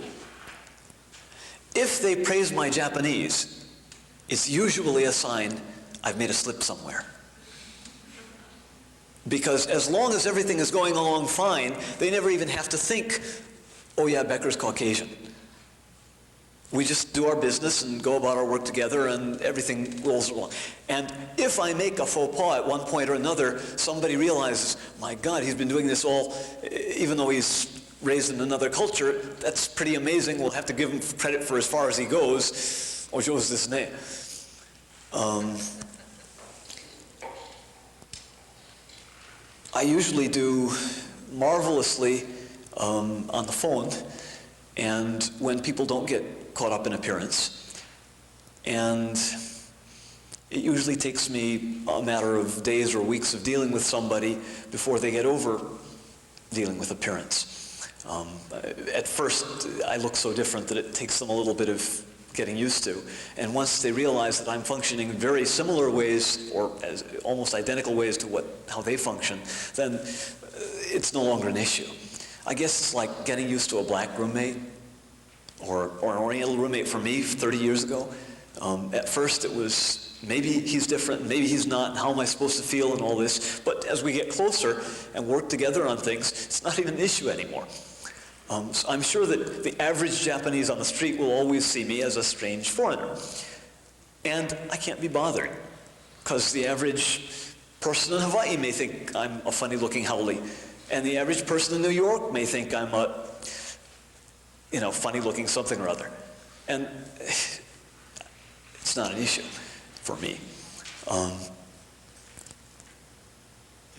A: If they praise my Japanese, it's usually a sign I've made a slip somewhere. Because as long as everything is going along fine, they never even have to think, oh yeah, Becker's Caucasian. We just do our business and go about our work together and everything rolls along. And if I make a faux pas at one point or another, somebody realizes, my God, he's been doing this all, even though he's raised in another culture, that's pretty amazing. We'll have to give him credit for as far as he goes. Ojo's this name. I usually do marvelously on the phone, and when people don't get caught up in appearance. And it usually takes me a matter of days or weeks of dealing with somebody before they get over dealing with appearance. At first, I look so different that it takes them a little bit of getting used to. And once they realize that I'm functioning in very similar ways, or as almost identical ways to how they function, then it's no longer an issue. I guess it's like getting used to a black roommate, or an Oriental roommate for me 30 years ago. At first it was, maybe he's different, maybe he's not, how am I supposed to feel and all this? But as we get closer and work together on things, it's not even an issue anymore. So I'm sure that the average Japanese on the street will always see me as a strange foreigner. And I can't be bothered, because the average person in Hawaii may think I'm a funny-looking haole, and the average person in New York may think I'm a funny-looking something or other. And it's not an issue for me.
B: Do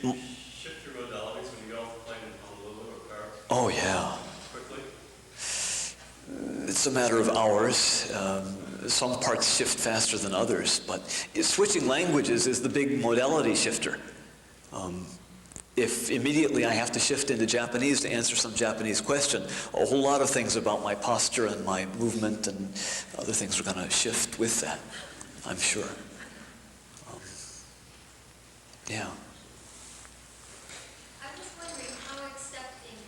B: you shift your modalities when you go off the plane in Honolulu or Paris?
A: Oh, yeah.
B: Quickly?
A: It's a matter of hours. Some parts shift faster than others, but switching languages is the big modality shifter. If immediately I have to shift into Japanese to answer some Japanese question, a whole lot of things about my posture and my movement and other things are going to shift with that, I'm sure. Yeah.
D: I'm just wondering how accepting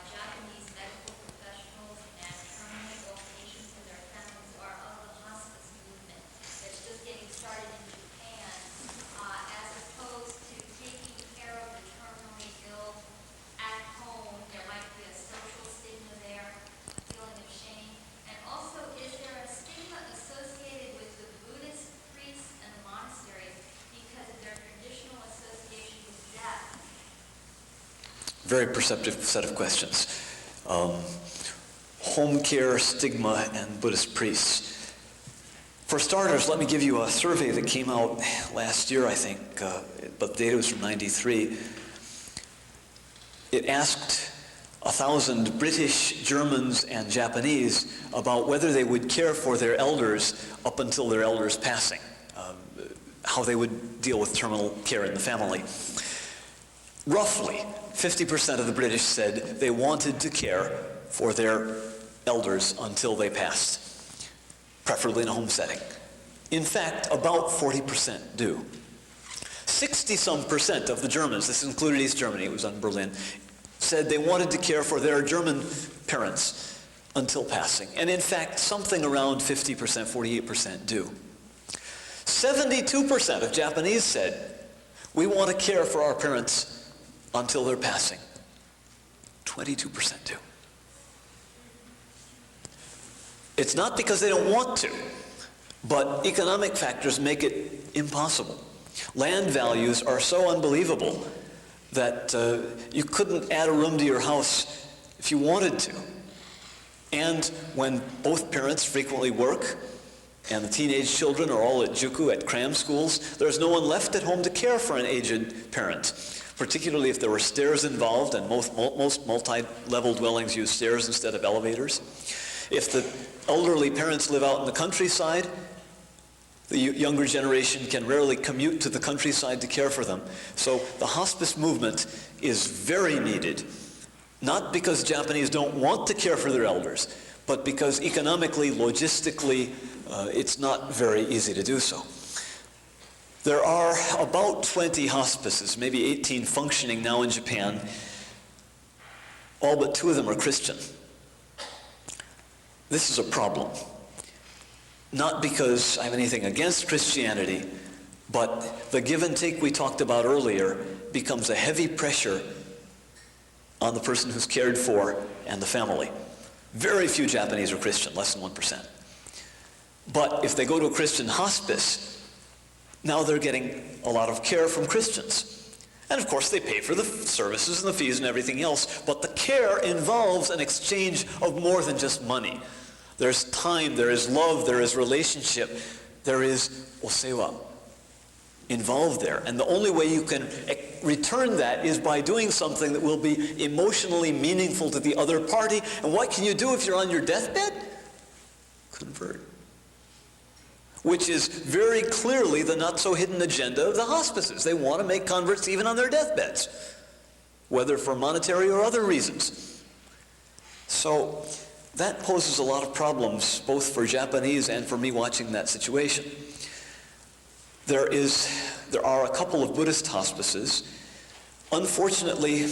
D: Japanese medical professionals and terminally ill patients and their families are of the hospice movement that's just getting started in Japan, as opposed to taking care of the terminally ill at home. There might be a social stigma there, a feeling of shame. And also, is there a stigma associated with the Buddhist priests and the monasteries because of their traditional association with death?
A: Very perceptive set of questions. home care, stigma, and Buddhist priests. For starters, let me give you a survey that came out last year, I think, but the data was from '93. It asked 1,000 British, Germans, and Japanese about whether they would care for their elders up until their elders' passing, how they would deal with terminal care in the family. Roughly 50% of the British said they wanted to care for their elders until they passed, preferably in a home setting. In fact, about 40% do. 60-some% of the Germans, this included East Germany, it was on Berlin, said they wanted to care for their German parents until passing. And in fact, something around 50%, 48% do. 72% of Japanese said, we want to care for our parents until they're passing. 22% do. It's not because they don't want to, but economic factors make it impossible. Land values are so unbelievable that you couldn't add a room to your house if you wanted to. And when both parents frequently work and the teenage children are all at juku, at cram schools, there's no one left at home to care for an aged parent, particularly if there were stairs involved, and most multi-level dwellings use stairs instead of elevators. If the elderly parents live out in the countryside, the younger generation can rarely commute to the countryside to care for them. So the hospice movement is very needed, not because Japanese don't want to care for their elders, but because economically, logistically, it's not very easy to do so. There are about 20 hospices, maybe 18 functioning now in Japan. All but 2 of them are Christian. This is a problem. Not because I have anything against Christianity, but the give and take we talked about earlier becomes a heavy pressure on the person who's cared for and the family. Very few Japanese are Christian, less than 1%. But if they go to a Christian hospice, now they're getting a lot of care from Christians. And of course they pay for the services and the fees and everything else, but the care involves an exchange of more than just money. There's time, there is love, there is relationship, there is osewa involved there. And the only way you can return that is by doing something that will be emotionally meaningful to the other party. And what can you do if you're on your deathbed? Convert. Which is very clearly the not-so-hidden agenda of the hospices. They want to make converts even on their deathbeds, whether for monetary or other reasons. So that poses a lot of problems, both for Japanese and for me watching that situation. There are a couple of Buddhist hospices. Unfortunately,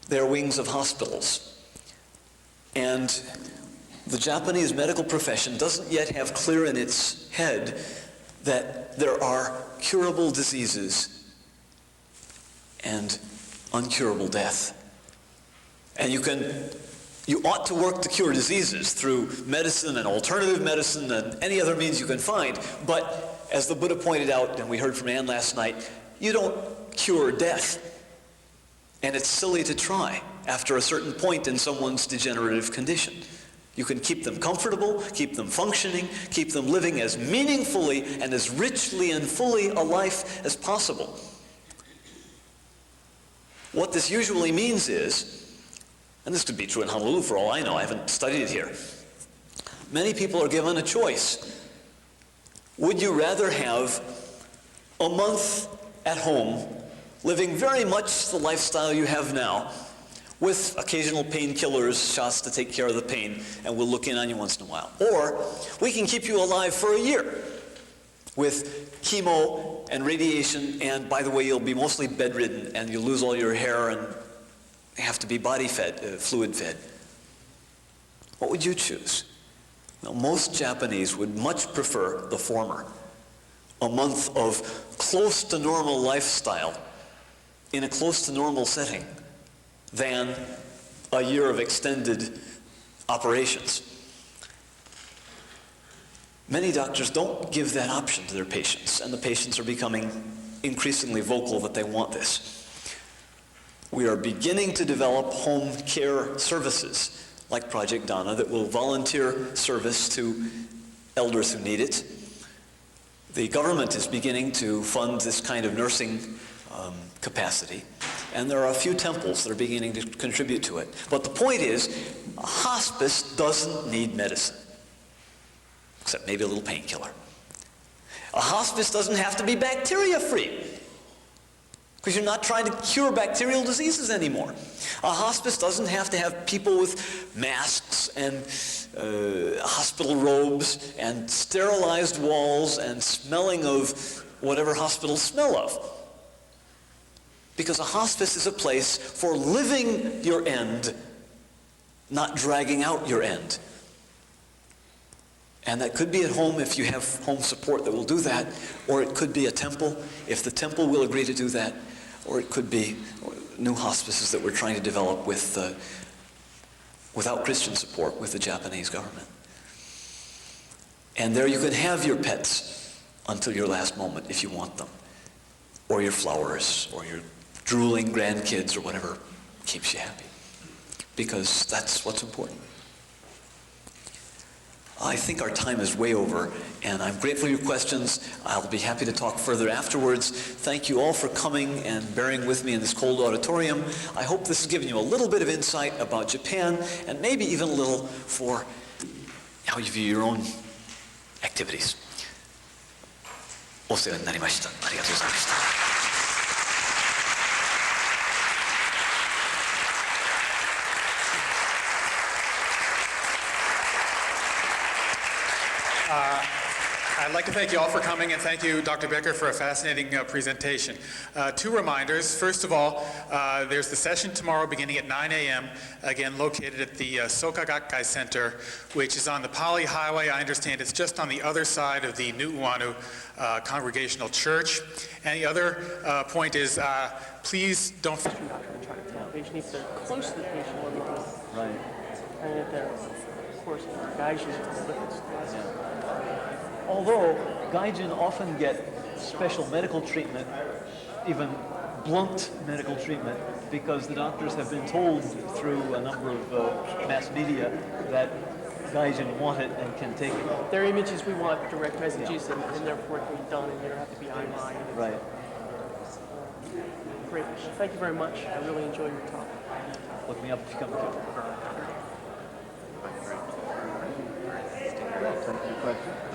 A: they're wings of hospitals. And the Japanese medical profession doesn't yet have clear in its head that there are curable diseases and uncurable death. And you ought to work to cure diseases through medicine and alternative medicine and any other means you can find. But as the Buddha pointed out, and we heard from Anne last night, you don't cure death. And it's silly to try after a certain point in someone's degenerative condition. You can keep them comfortable, keep them functioning, keep them living as meaningfully and as richly and fully a life as possible. What this usually means is, and this could be true in Honolulu for all I know, I haven't studied it here, many people are given a choice. Would you rather have a month at home, living very much the lifestyle you have now, with occasional painkillers, shots to take care of the pain, and we'll look in on you once in a while? Or we can keep you alive for a year with chemo and radiation, and by the way, you'll be mostly bedridden and you'll lose all your hair and have to be body-fed, fluid-fed. What would you choose? Well, most Japanese would much prefer the former. A month of close to normal lifestyle in a close to normal setting than a year of extended operations. Many doctors don't give that option to their patients, and the patients are becoming increasingly vocal that they want this. We are beginning to develop home care services like Project Donna, that will volunteer service to elders who need it. The government is beginning to fund this kind of nursing capacity, and there are a few temples that are beginning to contribute to it. But the point is, a hospice doesn't need medicine, except maybe a little painkiller. A hospice doesn't have to be bacteria-free, because you're not trying to cure bacterial diseases anymore. A hospice doesn't have to have people with masks and hospital robes and sterilized walls and smelling of whatever hospitals smell of. Because a hospice is a place for living your end, not dragging out your end. And that could be at home if you have home support that will do that, or it could be a temple if the temple will agree to do that, or it could be new hospices that we're trying to develop with, without Christian support with the Japanese government. And there you can have your pets until your last moment if you want them, or your flowers, or your drooling grandkids, or whatever keeps you happy, because that's what's important. I think our time is way over, and I'm grateful for your questions. I'll be happy to talk further afterwards. Thank you all for coming and bearing with me in this cold auditorium. I hope this has given you a little bit of insight about Japan, and maybe even a little for how you view your own activities. お世話になりました。ありがとうございました。
J: I'd like to thank you all for coming, and thank you, Dr. Becker, for a fascinating presentation. Two reminders. First of all, there's the session tomorrow beginning at 9 a.m., again located at the Soka Gakkai Center, which is on the Pali Highway. I understand it's just on the other side of the Nu'uanu Congregational Church. And the other point is, please don't...
K: Patient needs to close to the patient when we do.
A: Right.
K: And of course, guys use different styles.
A: Yeah.
L: Although Gaijin often get special medical treatment, even blunt medical treatment, because the doctors have been told through a number of mass media that Gaijin want it and can take it.
K: Their images we want direct messages, and therefore it can be done, and you don't have to be online.
L: Right.
K: Great. Thank you very much. I really enjoyed your talk.
L: Look me up if you come to it.
M: Thank you for your question.